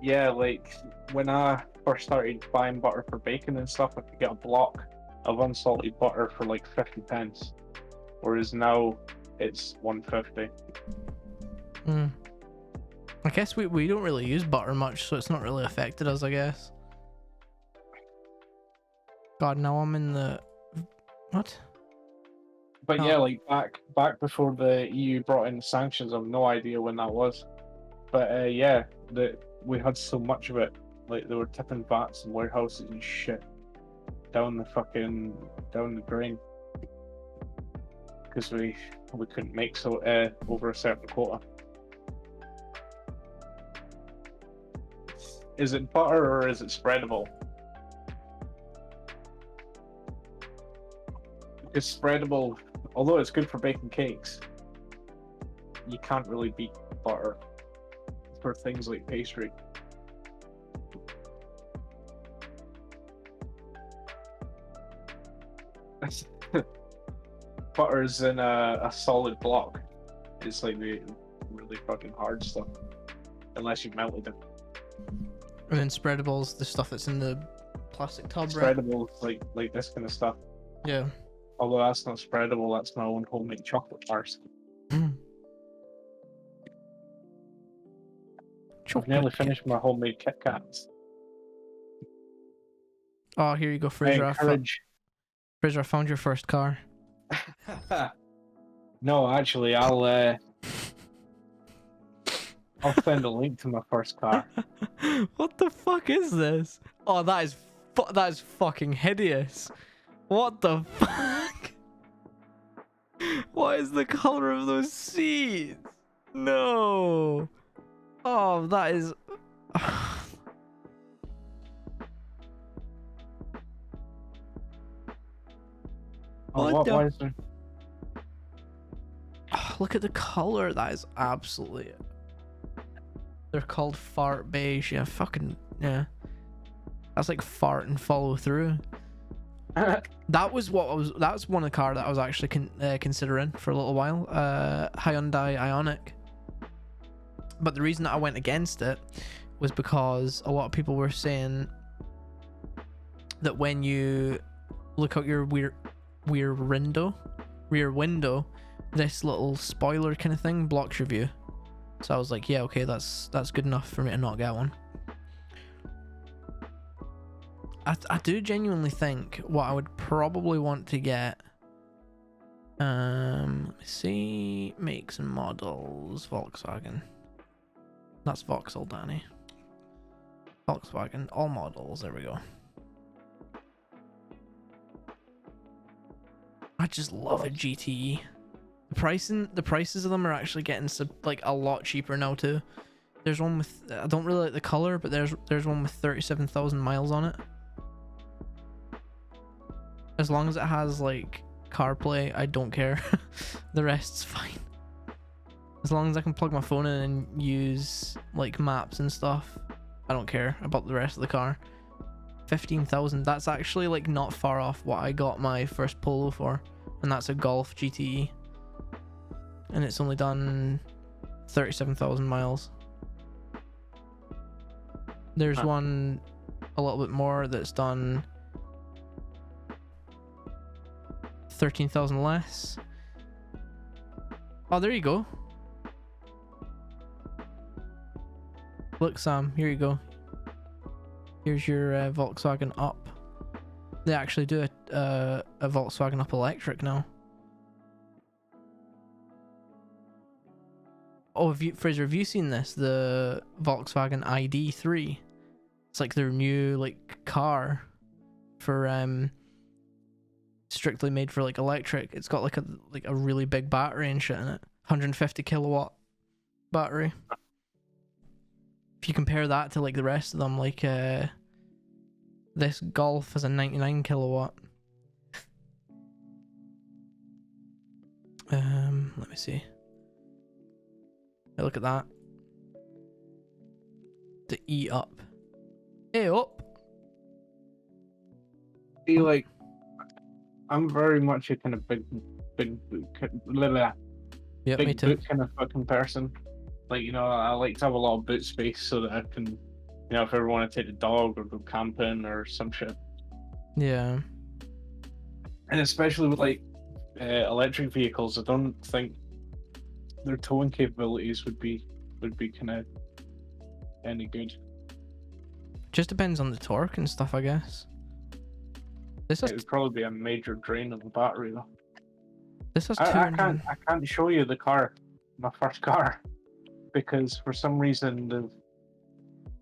yeah, like when I first started buying butter for bacon and stuff, I could get a block of unsalted butter for like 50 pence, whereas now it's 150. I guess we don't really use butter much, so it's not really affected us, I guess. God, now I'm in the... What? But yeah, like back before the EU brought in sanctions, I have no idea when that was. But yeah, we had so much of it. Like they were tipping vats and warehouses and shit down the drain because we couldn't make so over a certain quota. Is it butter or is it spreadable? Because spreadable, although it's good for baking cakes, you can't really beat butter for things like pastry. Butter's in a solid block. It's like the really fucking hard stuff, unless you've melted it. And then spreadables, the stuff that's in the plastic tub, right? Spreadable, like this kind of stuff. Yeah. Although that's not spreadable, that's my own homemade chocolate bars. I've nearly finished my homemade Kit Kats. Oh, here you go, Fraser. Fraser, I found your first car. No, actually, I'll send a link to my first car. What the fuck is this? Oh, that is fucking hideous. What the fuck? What is the color of those seats? No. Oh, that is. Oh, What the- why is there? Oh, look at the color. That is absolutely. They're called fart beige. Yeah, fucking yeah. That's like fart and follow through. That was what I was. That's one of the car that I was actually considering for a little while. Hyundai Ioniq. But the reason that I went against it was because a lot of people were saying that when you look out your rear window, this little spoiler kind of thing blocks your view. So I was like, yeah, okay, that's good enough for me to not get one. I do genuinely think what I would probably want to get. Let me see, makes and models. Volkswagen. That's Vauxhall, Danny. Volkswagen, all models. There we go. I just love a GTE. The prices of them are actually getting like a lot cheaper now too. There's one with, I don't really like the color, but there's one with 37,000 miles on it. As long as it has like CarPlay, I don't care. The rest's fine. As long as I can plug my phone in and use like maps and stuff, I don't care about the rest of the car. 15,000, that's actually like not far off what I got my first Polo for, and that's a Golf GTE, and it's only done 37,000 miles. There's one a little bit more that's done 13,000 less. Oh, there you go. Look, Sam, here you go. Here's your Volkswagen Up. They actually do a Volkswagen Up electric now. Oh, Fraser, have you seen this? The Volkswagen ID.3. It's like their new like car for strictly made for like electric. It's got like a really big battery and shit in it. 150 kilowatt battery. If you compare that to like the rest of them, like this Golf has a 99 kilowatt. Let me see. Hey, look at that. The E-Up. Hey up. See, like, I'm very much a kind of big Yeah, me too. boot kind of fucking person. Like, you know, I like to have a lot of boot space so that I can, you know, if I ever want to take the dog or go camping or some shit. Yeah. And especially with like electric vehicles, I don't think their towing capabilities would be kind of any good. Just depends on the torque and stuff, I guess. This has It would probably be a major drain on the battery though. this has I 200. can't show you the car, my first car, because for some reason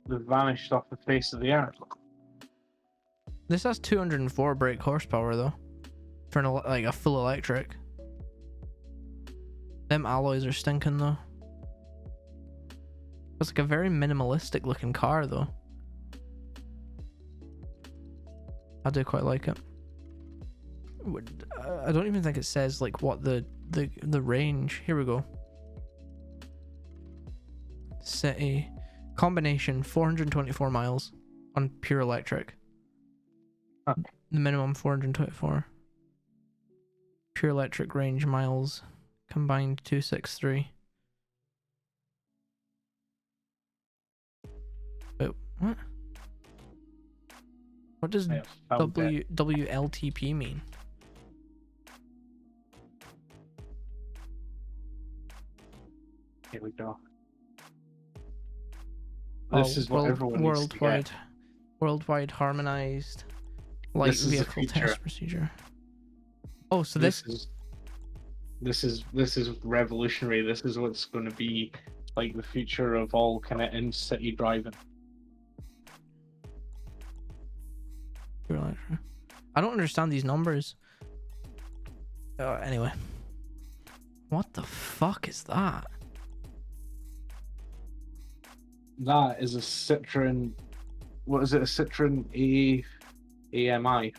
they've vanished off the face of the earth. This has 204 brake horsepower though, for like a full electric. Them alloys are stinking though. It's like a very minimalistic looking car though. I do quite like it. I don't even think it says like what the range. Here we go. City combination 424 miles on pure electric. Huh. The minimum 424. Pure electric range miles combined 263. Wait, what? What does I have found it. WLTP mean? Here we go. This is what everyone needs to get. Worldwide harmonized light This is the vehicle future. test procedure. Oh, so This is revolutionary. This is what's going to be like the future of all kind of in-city driving. I don't understand these numbers. Anyway, What the fuck is that? That is a Citroen. What is it? A Citroen AMI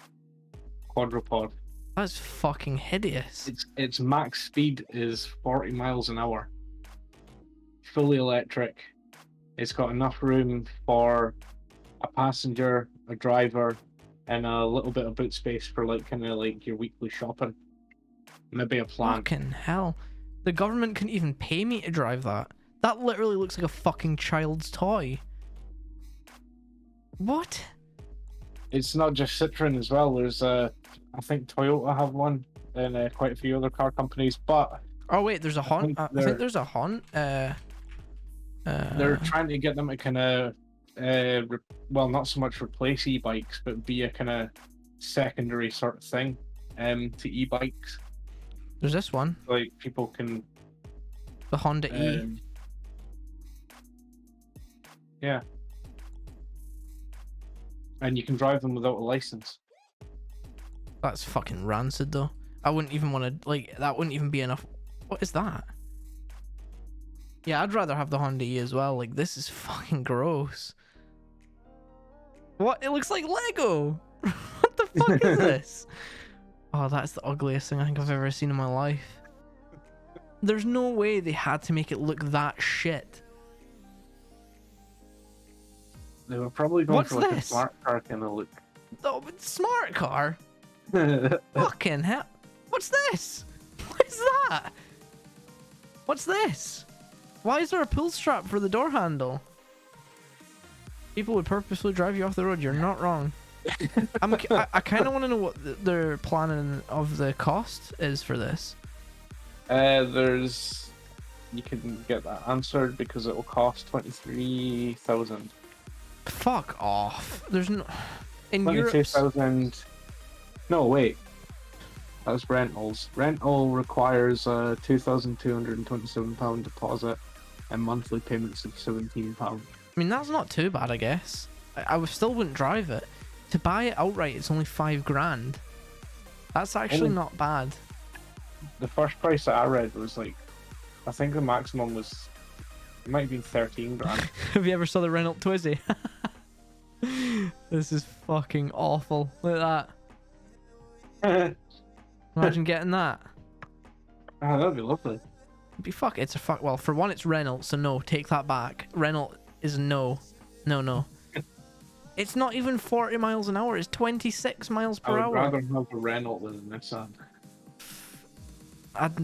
quadrupod. That's fucking hideous. Its max speed is 40 miles an hour. Fully electric. It's got enough room for a passenger, a driver, and a little bit of boot space for like kind of like your weekly shopping. Maybe a plant. Fucking hell. The government couldn't even pay me to drive that. That literally looks like a fucking child's toy. What? It's not just Citroen as well. There's I think Toyota have one, and quite a few other car companies. But Oh wait, there's a Honda. I think there's a Honda. they're trying to get them to kind of, well, not so much replace e-bikes, but be a kind of secondary sort of thing, to e-bikes. There's this one, Like people can, the Honda E. yeah, and you can drive them without a license. That's fucking rancid though. I wouldn't even want to, like, that wouldn't even be enough. What is that? Yeah, I'd rather have the Honda E as well. Like, this is fucking gross. What? It looks like Lego. What the fuck is this? Oh, that's the ugliest thing I think I've ever seen in my life. There's no way they had to make it look that shit. They were probably going What's for like this? a smart car kind of look. Oh, but smart car? Fucking hell. What's this? What is that? What's this? Why is there a pull strap for the door handle? People would purposely drive you off the road. You're not wrong. I kind of want to know what their planning of the cost is for this. There's, you can get that answered because it will cost 23,000. Fuck off. There's no... In Europe... 22,000. No, wait. That's rentals. Rental requires a £2,227 deposit and monthly payments of £17. I mean, that's not too bad, I guess. I still wouldn't drive it. To buy it outright, it's only $5,000. That's actually not bad. The first price that I read was like, I think the maximum was, it might have been 13 grand. Have you ever saw the Renault Twizy? This is fucking awful. Look at that. Imagine getting that. Ah, that'd be lovely. It'd be fuck. It's a fuck. Well, for one, it's Renault, so no. Take that back. Renault is no. No. It's not even 40 miles an hour. It's 26 miles per I would hour. rather have a Renault than a Nissan.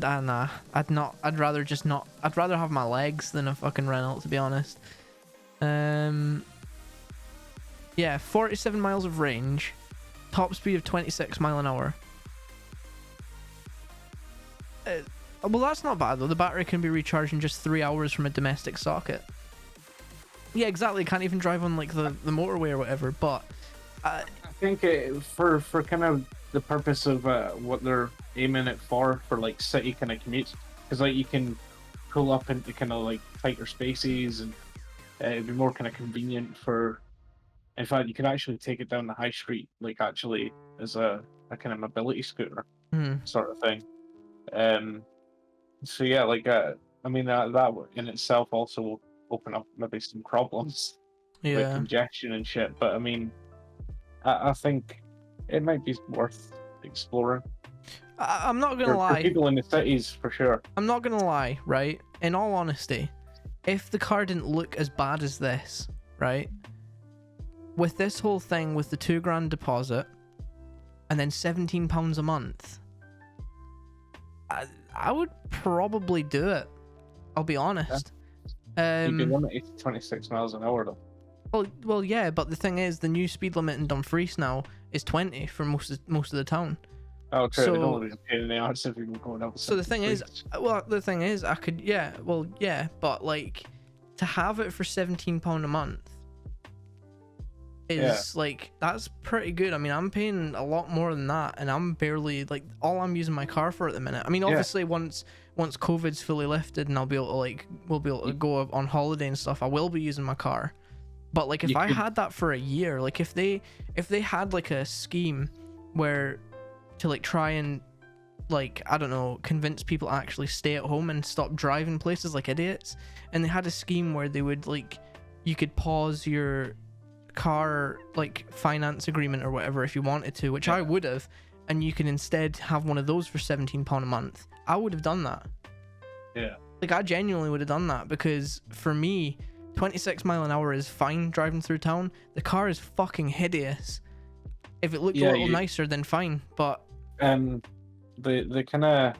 Nah. I'd not. I'd rather just not. I'd rather have my legs than a fucking Renault, to be honest. Yeah, 47 miles of range, top speed of 26 mile an hour. Well, that's not bad though. The battery can be recharged in just 3 hours from a domestic socket. Yeah, exactly. Can't even drive on like the motorway or whatever. But I think for kind of the purpose of what they're aiming it for like city kind of commutes, because like you can pull up into kind of like tighter spaces, and it'd be more kind of convenient for. In fact, you could actually take it down the high street, like actually as a kind of mobility scooter sort of thing. So yeah, like I mean that in itself also will open up maybe some problems with congestion and shit. But I mean, I think it might be worth exploring. I'm not gonna lie. For people in the cities, for sure. I'm not gonna lie, right? In all honesty, if the car didn't look as bad as this, right? With this whole thing with the £2,000 deposit and then £17 a month, I would probably do it. I'll be honest. You'd be limited to 26 miles an hour though. Well, yeah, but the thing is, the new speed limit in Dumfries now is 20 for most of the town. Oh, true. So, it don't really pain in the arse if you're going up. So the thing is, I could, but like to have it for £17 a month is like, that's pretty good. I mean, I'm paying a lot more than that, and I'm barely like, all I'm using my car for at the minute. I mean, obviously once COVID's fully lifted and I'll be able to like, we'll be able to go on holiday and stuff, I will be using my car. But like, if I had that for a year, like if they had like a scheme where to like try and like, I don't know, convince people to actually stay at home and stop driving places like idiots. And they had a scheme where they would, like, you could pause your car, like, finance agreement or whatever if you wanted to, which I would have, and you can instead have one of those for £17 a month. I would have done that. Yeah. Like, I genuinely would have done that, because for me, 26 mile an hour is fine driving through town. The car is fucking hideous. If it looked a little nicer, then fine, but... The kind of...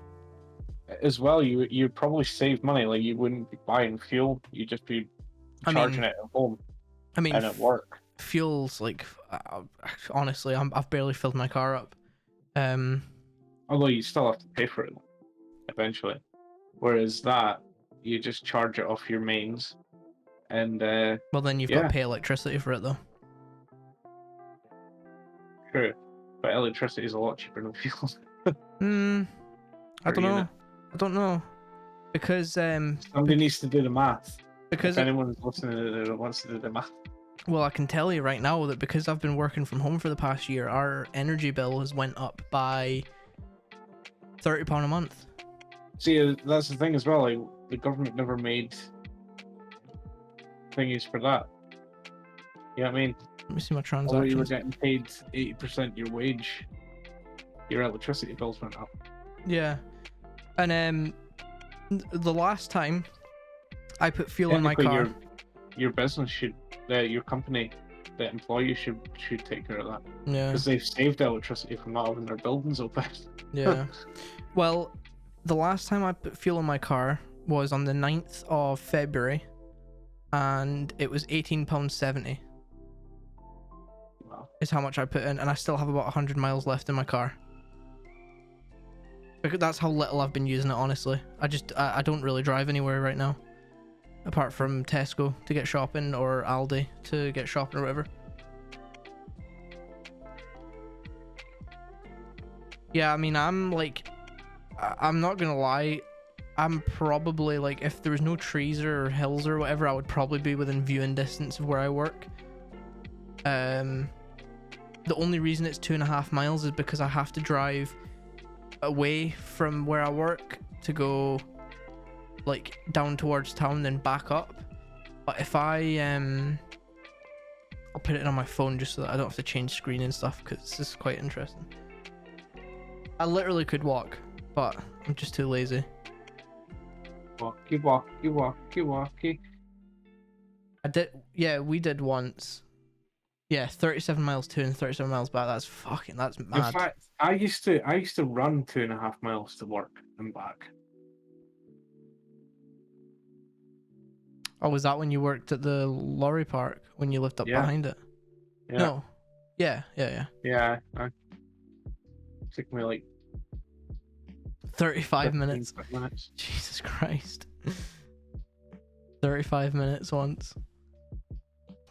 As well, you'd probably save money. Like, you wouldn't be buying fuel. You'd just be charging it at home. I mean, and at work. Fuel's, like... honestly, I've barely filled my car up. Although you still have to pay for it, eventually. Whereas that, you just charge it off your mains. And, well, then you've got to pay electricity for it, though. True. But electricity is a lot cheaper than fuel. I don't know. Because, somebody needs to do the math. Because if anyone's listening that wants to do the math. Well, I can tell you right now that because I've been working from home for the past year, our energy bill has went up by £30 a month. See, that's the thing as well. Like, the government never made thingies for that. You know what I mean? Let me see my transactions. Although you were getting paid 80% your wage, your electricity bills went up. Yeah. And the last time I put fuel in my car... Your business should... your company, the employee should take care of that. Yeah. Because they've saved electricity from not having their buildings open. Yeah. Well, the last time I put fuel in my car was on the 9th of February, and it was £18.70. Wow. Is how much I put in, and I still have about 100 miles left in my car. Because that's how little I've been using it, honestly. I don't really drive anywhere right now. Apart from Tesco to get shopping, or Aldi to get shopping, or whatever. Yeah, I mean, I'm not gonna lie, I'm probably, like, if there was no trees or hills or whatever, I would probably be within viewing distance of where I work. The only reason it's 2.5 miles is because I have to drive away from where I work to go, like, down towards town, then back up. But if I'll put it on my phone just so that I don't have to change screen and stuff, because this is quite interesting. I literally could walk, but I'm just too lazy. Walkie. We did once. Yeah, 37 miles to and 37 miles back. That's mad. In fact, I used to run 2.5 miles to work and back. Oh, was that when you worked at the lorry park, when you lived up behind it? Yeah. No. Yeah. Yeah, it took me like 35 minutes. minutes. Jesus Christ. 35 minutes once.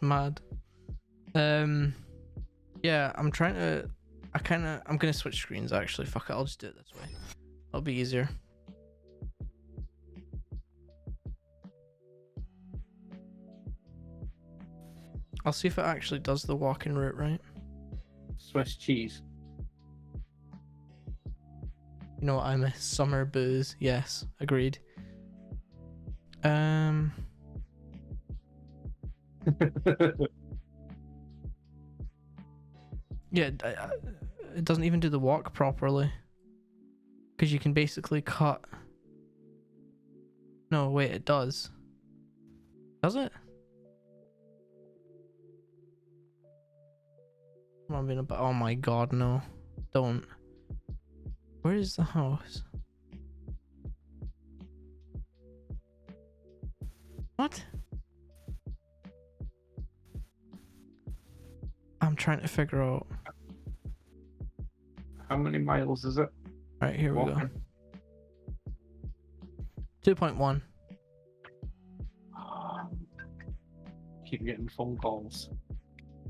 Mad. Yeah, I'm gonna switch screens actually. Fuck it, I'll just do it this way. It'll be easier. I'll see if it actually does the walking route right. Swiss cheese. You know what I miss? Summer booze. Yes, agreed. Yeah, it doesn't even do the walk properly. Because you can basically cut... No, wait, it does. Does it? I'm being about... Oh my god, no. Don't. Where is the house? What? I'm trying to figure out. How many miles is it? Alright, here we go. 2.1. Keep getting phone calls.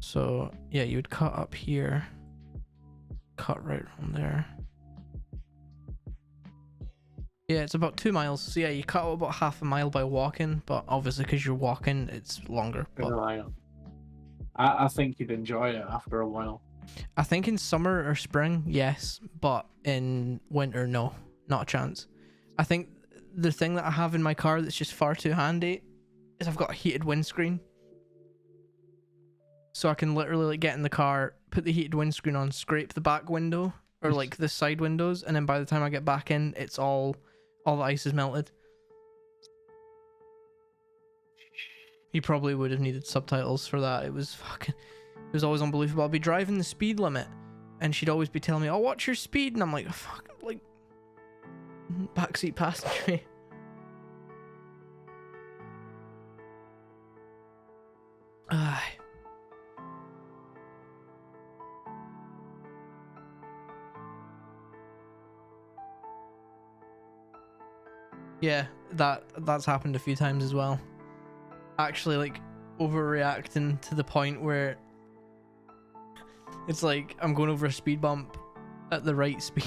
So, yeah, you would cut up here. Cut right around there. Yeah, it's about 2 miles. So, yeah, you cut out about half a mile by walking, but obviously because you're walking, it's longer. But... I think you'd enjoy it after a while. I think in summer or spring, yes, but in winter, no, not a chance. I think the thing that I have in my car that's just far too handy is I've got a heated windscreen. So I can literally like get in the car, put the heated windscreen on, scrape the back window or like the side windows, and then by the time I get back in, it's all the ice is melted. You probably would have needed subtitles for that. It was always unbelievable. I'd be driving the speed limit and she'd always be telling me, "Oh, watch your speed," and I'm like, fuck, like backseat passenger. Aye. Yeah, that's happened a few times as well. Actually, like overreacting to the point where it's like I'm going over a speed bump at the right speed,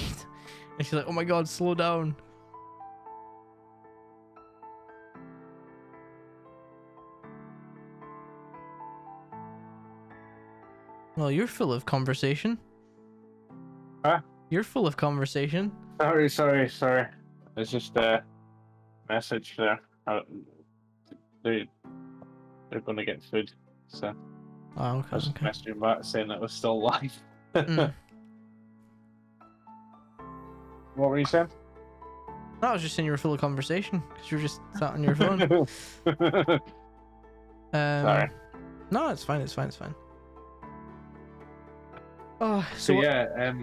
and she's like, "Oh my god, slow down." Well, you're full of conversation. Huh? You're full of conversation. Sorry. It's just a message there. They're going to get food, so Oh, okay. I was just Okay. messaging back saying that it was still live. Mm. What were you saying? No, I was just saying you were full of conversation because you were just sat on your phone. Sorry. No, it's fine. It's fine. It's fine. Oh, So what, yeah,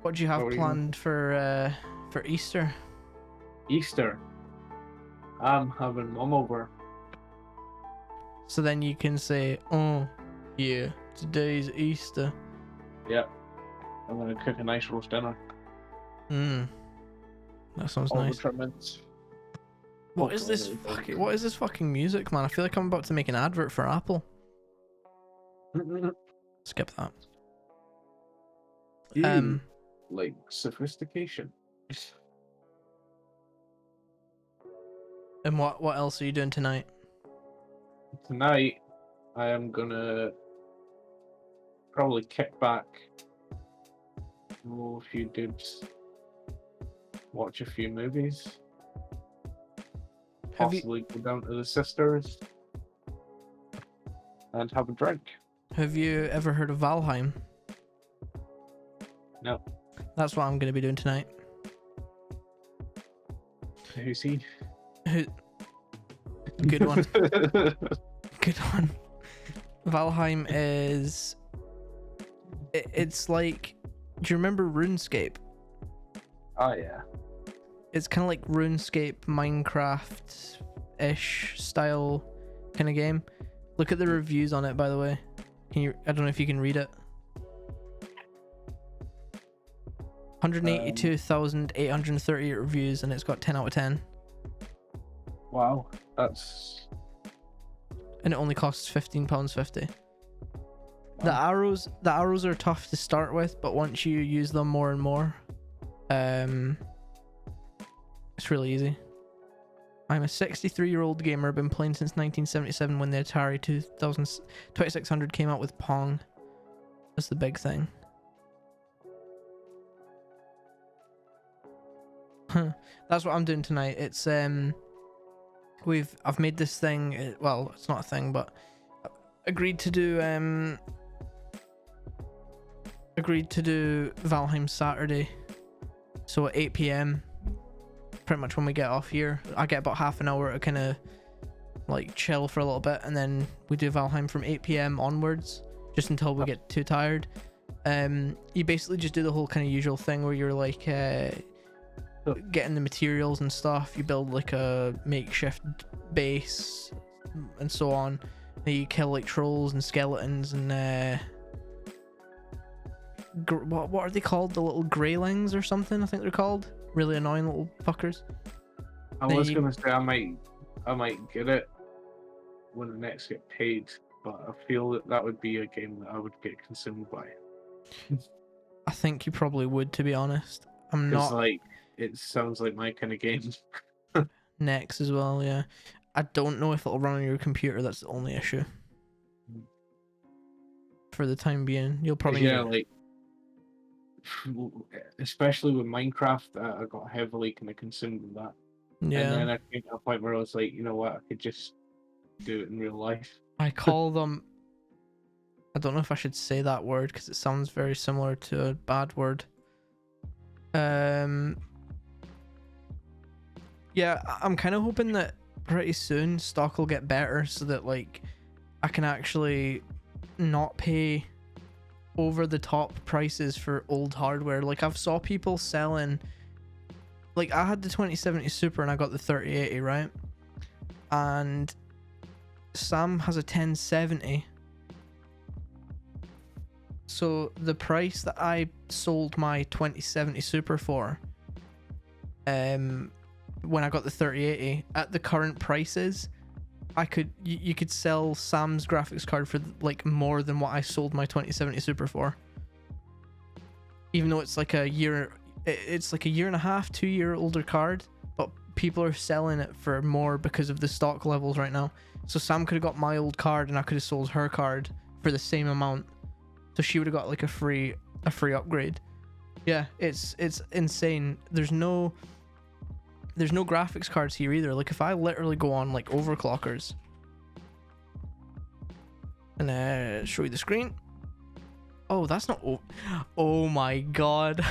what do you have what were you planned for Easter? Easter. I'm having mum over. So then you can say, "Oh, yeah, today's Easter." Yep. I'm gonna cook a nice roast dinner. That sounds All nice. the trimmings. What is this fucking music, man? I feel like I'm about to make an advert for Apple. Skip that. Ew, like sophistication. And what else are you doing tonight? Tonight, I am gonna probably kick back, roll a few dibs, watch a few movies, Have you possibly go down to the sisters, and have a drink. ever heard of Valheim? No. That's what I'm gonna be doing tonight. Who's he? Good one. Good one. Valheim is. It's like. Do you remember RuneScape? Oh yeah. It's kind of like RuneScape, Minecraft-ish style kind of game. Look at the reviews on it, by the way. I don't know if you can read it. 182,838 reviews, and it's got 10 out of 10. Wow, that's. And it only costs £15.50. The Wow. arrows are tough to start with, but once you use them more and more, it's really easy. I'm a 63-year-old gamer, been playing since 1977 when the Atari 2600 came out with Pong. That's the big thing. That's what I'm doing tonight. It's I've made this thing. Well, it's not a thing, but agreed to do Valheim Saturday. So at 8 p.m. pretty much when we get off here, I get about half an hour to kind of like chill for a little bit, and then we do Valheim from 8 p.m. onwards, just until we get too tired. You basically just do the whole kind of usual thing where you're like getting the materials and stuff. You build like a makeshift base and so on. And you kill like trolls and skeletons and what are they called? The little greylings or something, I think they're called. Really annoying little fuckers. I was gonna say I might get it when the next get paid, but I feel that would be a game that I would get consumed by. I think you probably would, to be honest. I'm Because not. like it sounds like my kind of game. Next as well, yeah. I don't know if it'll run on your computer. That's the only issue. for the time being. You'll probably Yeah, need like especially with Minecraft, I got heavily kind of consumed with that. And then yeah. I came to a point where I was like, you know what, I could just do it in real life. I call them. I don't know if I should say that word because it sounds very similar to a bad word. Yeah, I'm kind of hoping that pretty soon stock will get better so that like I can actually not pay over the top prices for old hardware. Like I've saw people selling, like I had the 2070 Super and I got the 3080, right? And Sam has a 1070. So the price that I sold my 2070 Super for, when I got the 3080 at the current prices, I could you could sell Sam's graphics card for like more than what I sold my 2070 Super for. Even though it's like a year, it's like a year and a half, 2 year older card, but people are selling it for more because of the stock levels right now. So Sam could have got my old card and I could have sold her card for the same amount. So she would have got like a free upgrade. Yeah, it's insane. There's no graphics cards here either. Like if I literally go on like overclockers and show you the screen. Oh, that's not. Oh my god.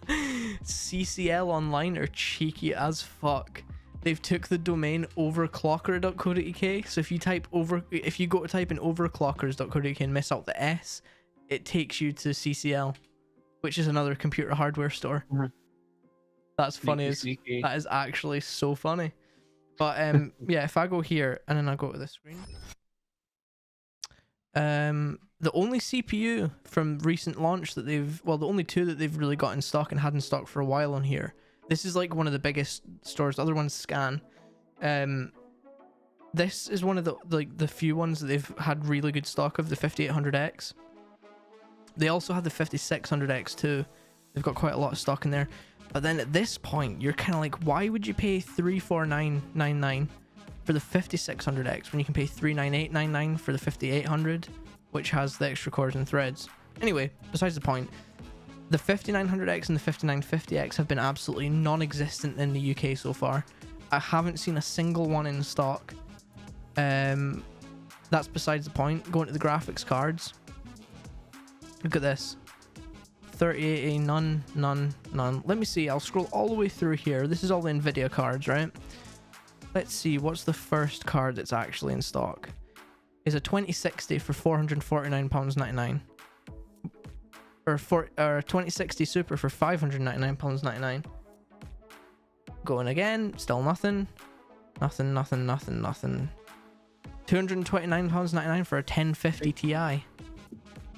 CCL Online are cheeky as fuck. They've took the domain overclocker.co.uk. So if you go to type in overclockers.co.uk and miss out the S, it takes you to CCL, which is another computer hardware store. Mm-hmm. That's funny. That is actually so funny. But yeah, if I go here and then I go to the screen, the only CPU from recent launch that the only two that they've really got in stock and had in stock for a while on here. This is like one of the biggest stores. The other one's Scan. This is one of the few ones that they've had really good stock of, the 5800X. They also have the 5600X too. They've got quite a lot of stock in there. But then at this point, you're kind of like, why would you pay $34999 for the 5600X when you can pay $39899 for the 5800, which has the extra cores and threads? Anyway, besides the point, the 5900X and the 5950X have been absolutely non-existent in the UK so far. I haven't seen a single one in stock. That's besides the point. Going to the graphics cards. Look at this. 3080, none. Let me see. I'll scroll all the way through here. This is all the Nvidia cards, right? Let's see. What's the first card that's actually in stock? Is a 2060 for £449.99. Or 2060 Super for £599.99. Going again. Still nothing. Nothing. £229.99 for a 1050 Ti.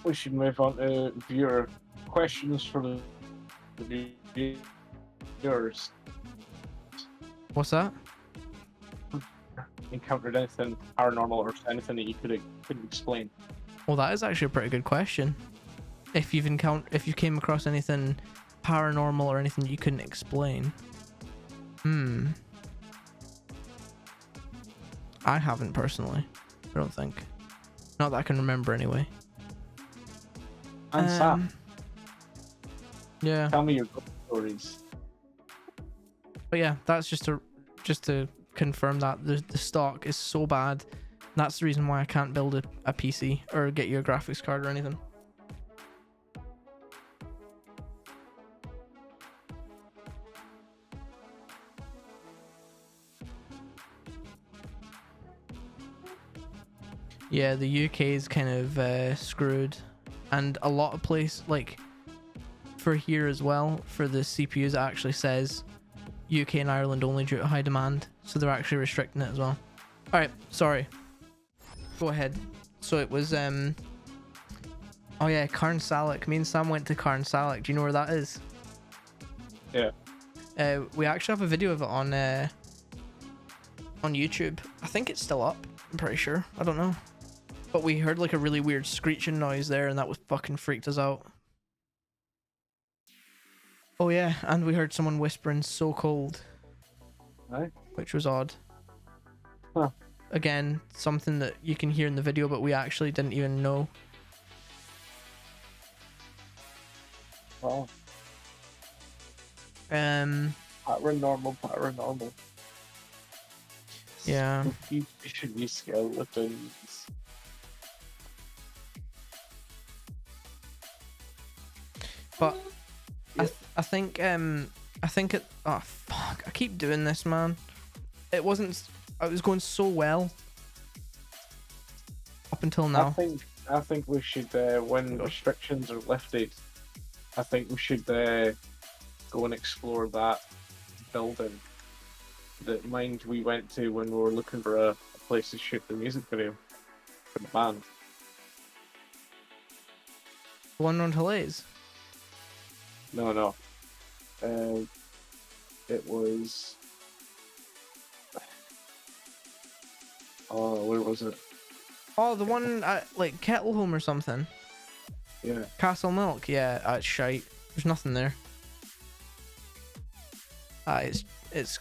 We should move on to viewer questions for the viewers. What's that? Encountered anything paranormal or anything that you couldn't explain? Well, that is actually a pretty good question. If you came across anything paranormal or anything you couldn't explain. I haven't personally. I don't think. Not that I can remember anyway. And Sam, yeah. tell me your ghost stories. But yeah, that's just to confirm that the stock is so bad. That's the reason why I can't build a PC or get you a graphics card or anything. Yeah, the UK is kind of screwed, and a lot of places, like for here as well, for the CPUs, it actually says UK and Ireland only due to high demand, so they're actually restricting it as well. All right, sorry. Go ahead. So it was oh yeah, Carnsalic. Me and Sam went to Carnsalic. Do you know where that is? Yeah. We actually have a video of it on YouTube. I think it's still up. I'm pretty sure. I don't know. But we heard like a really weird screeching noise there, and that was fucking freaked us out. Oh yeah, and we heard someone whispering "so cold," Right. which was odd. Huh. Again, something that you can hear in the video, but we actually didn't even know. Oh, paranormal, paranormal. Yeah. Spooky, fishy skeletons. But Yeah. I think it. Oh fuck! I keep doing this, man. It wasn't. It was going so well up until now. I think we should when restrictions are lifted, I think we should go and explore that building that we went to when we were looking for a place to shoot the music video for the band. The one on Halays. No. It was. Oh, where was it? Oh, the one at like Kettlehome or something. Yeah. Castle Milk. Yeah, it's shite. There's nothing there. It's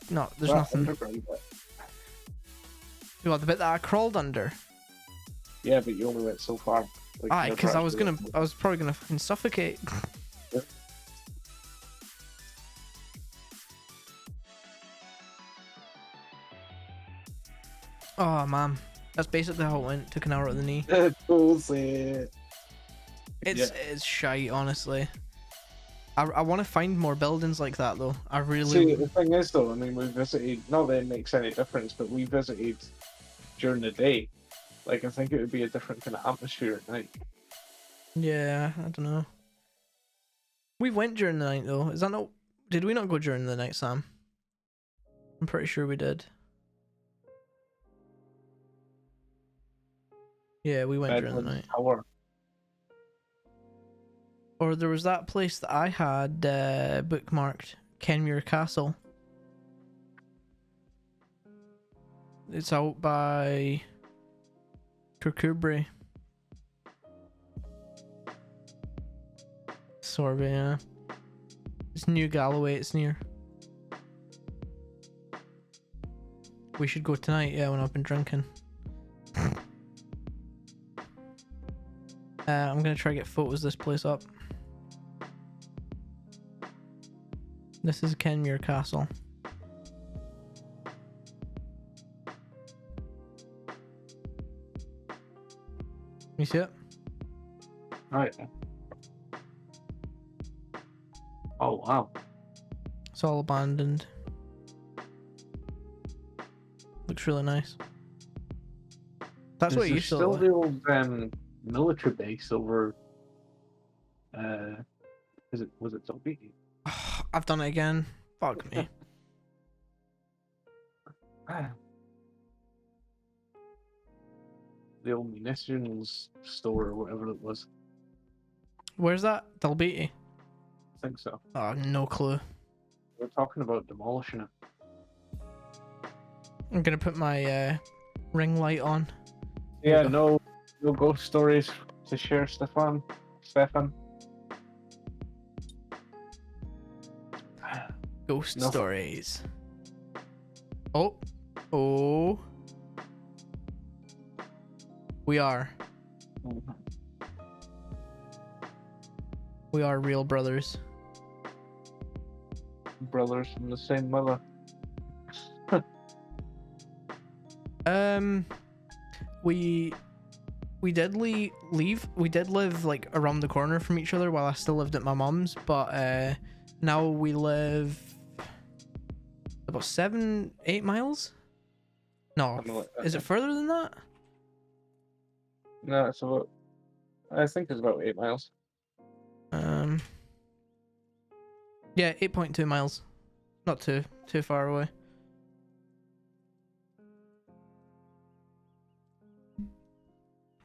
not. There's Well, nothing. underground bit. You got the bit that I crawled under. Yeah, but you only went so far. Like, Aye, never because I was actually went. probably gonna fucking suffocate. Yeah. Oh man, that's basically how it went. Took an hour at the knee. Bullshit. It's shite, honestly. I want to find more buildings like that though. I See, really. the thing is though, I mean, we visited. Not that it makes any difference, but we visited during the day. Like, I think it would be a different kind of atmosphere at night. Yeah, I don't know. We went during the night though. Is that not? Did we not go during the night, Sam? I'm pretty sure we did. Yeah, we went during the Bedlam night. Tower. Or there was that place that I had bookmarked, Kenmure Castle. It's out by Kirkcudbright. Sorbet, yeah. It's New Galloway, it's near. We should go tonight, yeah, when I've been drinking. I'm gonna try to get photos of this place up. This is Kenmure Castle. You see it? Right. Oh wow. It's all abandoned. Looks really nice. That's what it used to still look the like. old military base over. Was it Dalbeattie? I've done it again. Fuck me. The old munitions store or whatever it was. Where's that? Dalbeattie? I think so. Oh, no clue. We're talking about demolishing it. I'm gonna put my ring light on. Yeah, no ghost stories to share, Stefan. Ghost No. stories. Oh. We are real brothers. Brothers from the same mother. We did leave. We did live like around the corner from each other while I still lived at my mum's, but now we live about 7-8 miles. No, Something like that, is it further than that? No, it's about. I think it's about 8 miles. Yeah, 8.2 miles. Not too far away.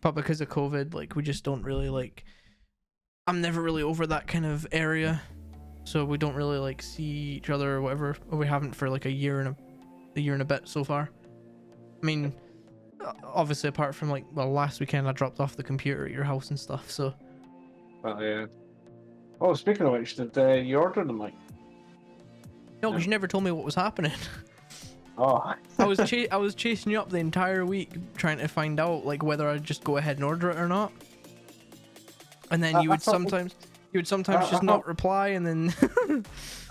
But because of COVID, like, we just don't really like. I'm never really over that kind of area, so we don't really like see each other or whatever. Or we haven't for like a year and a bit so far. I mean, obviously apart from like, well, last weekend I dropped off the computer at your house and stuff. So. But yeah. Oh, speaking of which, did you order the mic? No, because you never told me what was happening. Oh. I was chasing you up the entire week trying to find out like whether I'd just go ahead and order it or not. And then you would sometimes You would sometimes I just not thought- reply, and then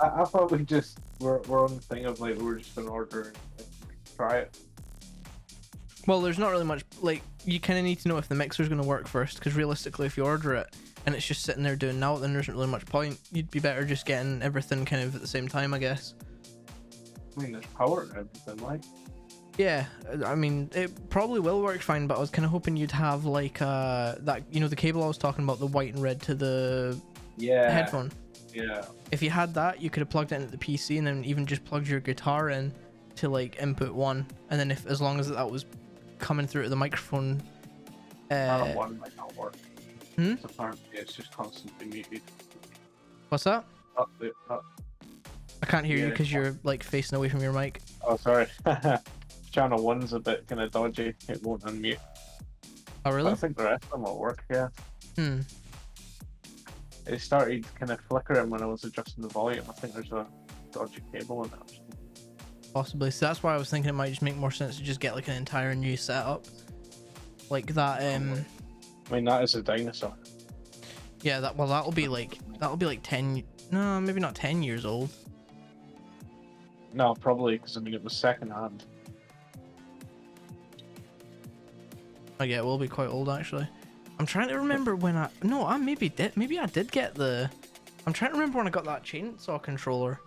I thought we just we're on the thing of like we're just gonna order and try it. well, there's not really much. Like, you kind of need to know if the mixer's going to work first, because realistically, if you order it and it's just sitting there doing now, then there isn't really much point. You'd be better just getting everything kind of at the same time, I guess. I mean, there's power and everything, like. Yeah, I mean, it probably will work fine, but I was kind of hoping you'd have like that, you know, the cable I was talking about, the white and red to the Yeah. headphone. Yeah. If you had that, you could have plugged it into the PC and then even just plugged your guitar in to like input one, and then if as long as that was coming through to the microphone. That one might not work. Hmm? So apparently it's just constantly muted. What's that? Oh, I can't hear you Yeah. because you're like facing away from your mic. oh sorry. Channel 1's a bit kind of dodgy. It won't unmute. Oh But really? I think the rest of them will work, yeah. Hmm. It started kind of flickering when I was adjusting the volume. I think there's a dodgy cable in it. Possibly. So that's why I was thinking it might just make more sense to just get like an entire new setup, like that. I mean, that is a dinosaur. Yeah. That'll be like 10. No, maybe not 10 years old. No, probably, because I mean, it was second hand. Oh yeah, it will be quite old actually. I'm trying to remember when I maybe I did get the. I'm trying to remember when I got that chainsaw controller.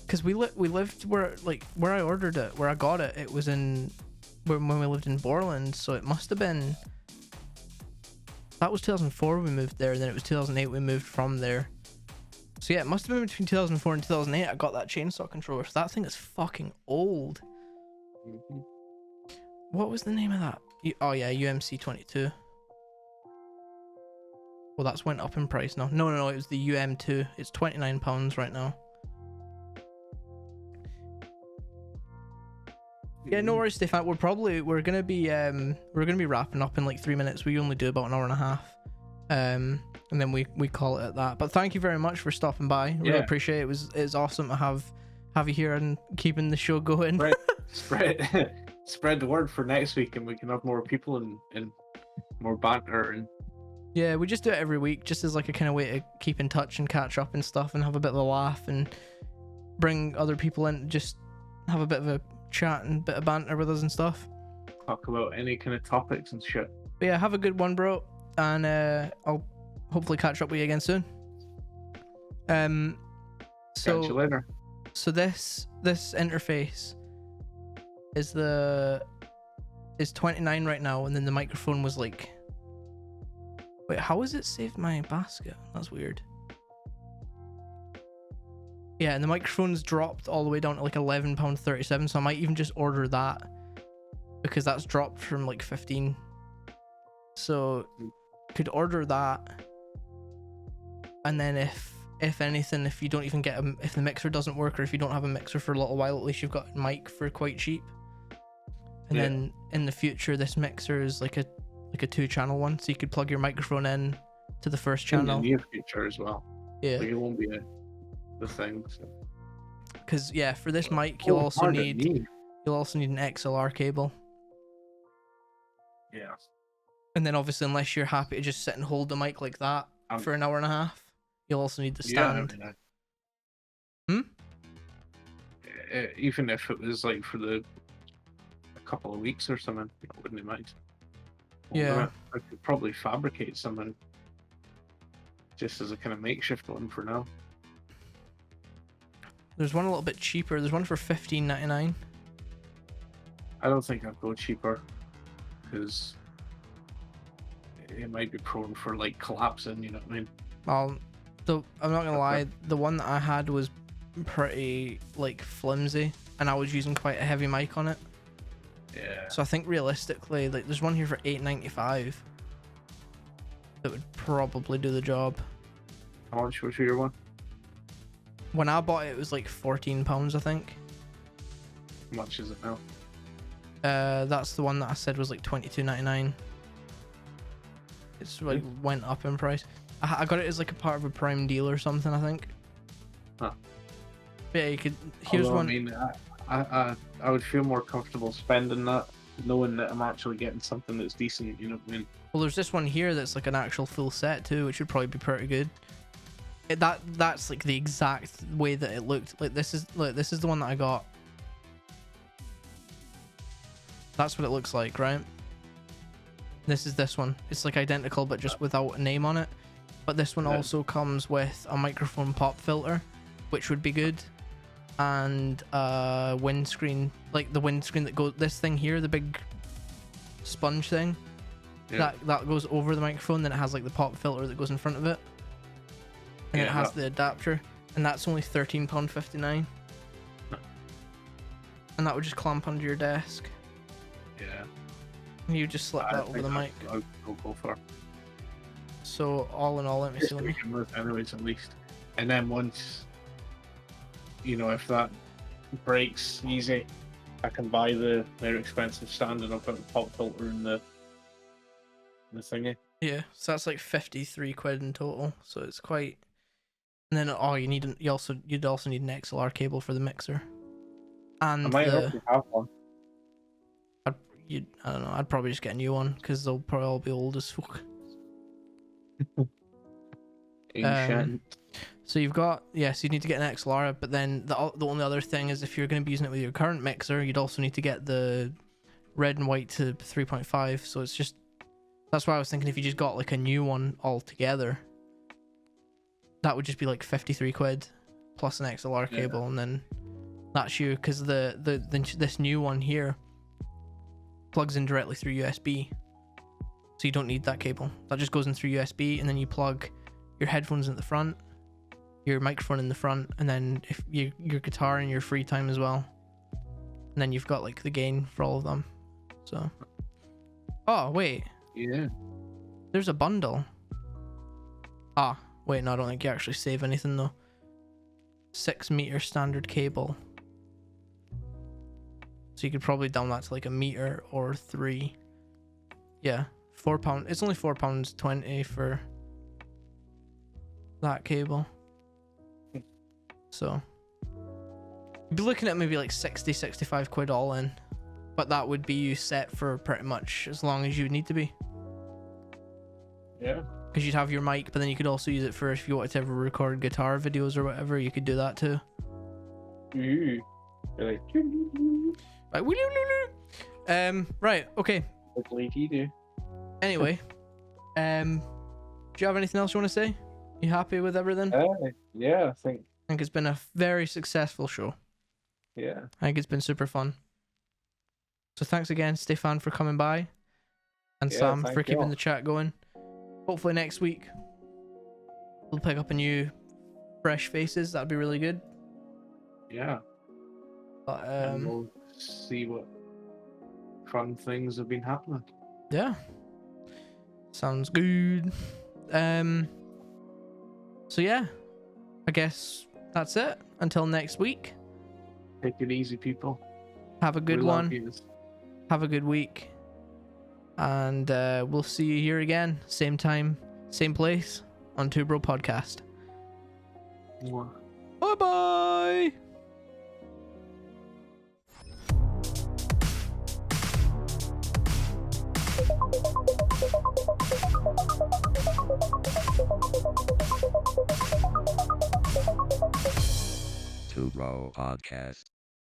Because we lived where I ordered it, where I got it. It was in when we lived in Borland, so it must have been. That was 2004 we moved there, and then it was 2008 we moved from there. So yeah, it must have been between 2004 and 2008 I got that chainsaw controller. So that thing is fucking old. Mm-hmm. What was the name of that? Oh yeah, UMC 22. Well, that's went up in price now. No, it was the UM2. It's £29 right now. Yeah, no worries, Stefan. We're gonna be wrapping up in like 3 minutes. We only do about an hour and a half, and then we call it at that. But thank you very much for stopping by. Really appreciate it. It's awesome to have you here and keeping the show going. Spread the word for next week, and we can have more people and more banter and. Yeah, we just do it every week, just as like a kind of way to keep in touch and catch up and stuff, and have a bit of a laugh and bring other people in, just have a bit of a chat and bit of banter with us and stuff. Talk about any kind of topics and shit. But yeah, have a good one, bro, and I'll hopefully catch up with you again soon. Catch you later. So this interface is 29 right now, and then the microphone was like. Wait, how is it saved my basket? That's weird. Yeah, and the microphone's dropped all the way down to like £11.37, so I might even just order that because that's dropped from like 15. So could order that, and then if anything, if you don't even get if the mixer doesn't work, or if you don't have a mixer for a little while, at least you've got a mic for quite cheap. And then in the future, this mixer is like a 2-channel one, so you could plug your microphone in to the first channel. In the near future as well. Yeah. Like it won't be the thing. Because for this mic, you'll also need an XLR cable. Yeah. And then obviously, unless you're happy to just sit and hold the mic like that for an hour and a half, you'll also need the stand. Even if it was like for a couple of weeks or something, I wouldn't mind. Yeah. I could probably fabricate something just as a kind of makeshift one for now. There's one a little bit cheaper. There's one for $15.99. I don't think I'd go cheaper because it might be prone for like collapsing, you know what I mean? I'm not gonna lie, the one that I had was pretty like flimsy, and I was using quite a heavy mic on it. Yeah. So I think realistically, like, there's one here for $8.95 that would probably do the job. How much was your one? When I bought it, it was like £14, I think. How much is it now? That's the one that I said was like $22.99. It's like went up in price. I got it as like a part of a Prime deal or something, I think. Huh. But yeah, you could. Here's Although, one. I mean, I would feel more comfortable spending that knowing that I'm actually getting something that's decent. You know what I mean? Well, there's this one here that's like an actual full set too, which would probably be pretty good. That's like the exact way that it looked. Like this is the one that I got. That's what it looks like, right? This is this one. It's like identical, but just without a name on it. But this one also comes with a microphone pop filter, which would be good, and windscreen, like the windscreen that goes. This thing here, the big sponge thing, that goes over the microphone. Then it has like the pop filter that goes in front of it, and it has the adapter, and that's only £13.59. And that would just clamp under your desk. Yeah. And you just slip that over the mic. I'll go for. So all in all, let me see. Anyways, at least, and then once, you know, if that breaks easy, I can buy the very expensive stand, and I've got the pop filter and the thingy. Yeah, so that's like 53 quid in total. So it's quite. And then you'd also need an XLR cable for the mixer. And I might already have one. I don't know. I'd probably just get a new one because they'll probably all be old as fuck. So you've got so you need to get an XLR, but then the only other thing is if you're going to be using it with your current mixer, you'd also need to get the red and white to 3.5. So it's just that's why I was thinking if you just got like a new one altogether, that would just be like 53 quid plus an XLR cable, and then that's you, because this new one here plugs in directly through USB, so you don't need that cable. That just goes in through USB, and then you plug your headphones in the front, your microphone in the front, and then if your guitar in your free time as well, and then you've got like the gain for all of them. So oh wait, there's a bundle. Wait, no, I don't think you actually save anything though. 6 meter standard cable. So you could probably down that to like a meter or 3. Yeah, £4. It's only £4.20 for that cable. So you'd be looking at maybe like 65 quid all in. But that would be you set for pretty much as long as you would need to be. Yeah. Because you'd have your mic, but then you could also use it for if you wanted to ever record guitar videos or whatever, you could do that too. Ooh. Like, right, okay. like you do. Anyway, do you have anything else you want to say? You happy with everything? Yeah, I think it's been a very successful show. Yeah. I think it's been super fun. So thanks again, Stefan, for coming by, and Sam for keeping the chat going. Hopefully next week we'll pick up a new fresh faces. That'd be really good. Yeah. But and we'll see what fun things have been happening. Yeah. Sounds good. So yeah, I guess that's it. Until next week. Take it easy, people. Have a good one. Have a good week. And we'll see you here again. Same time, same place on Two Bro Podcast. Bye bye. Two Bro Podcast.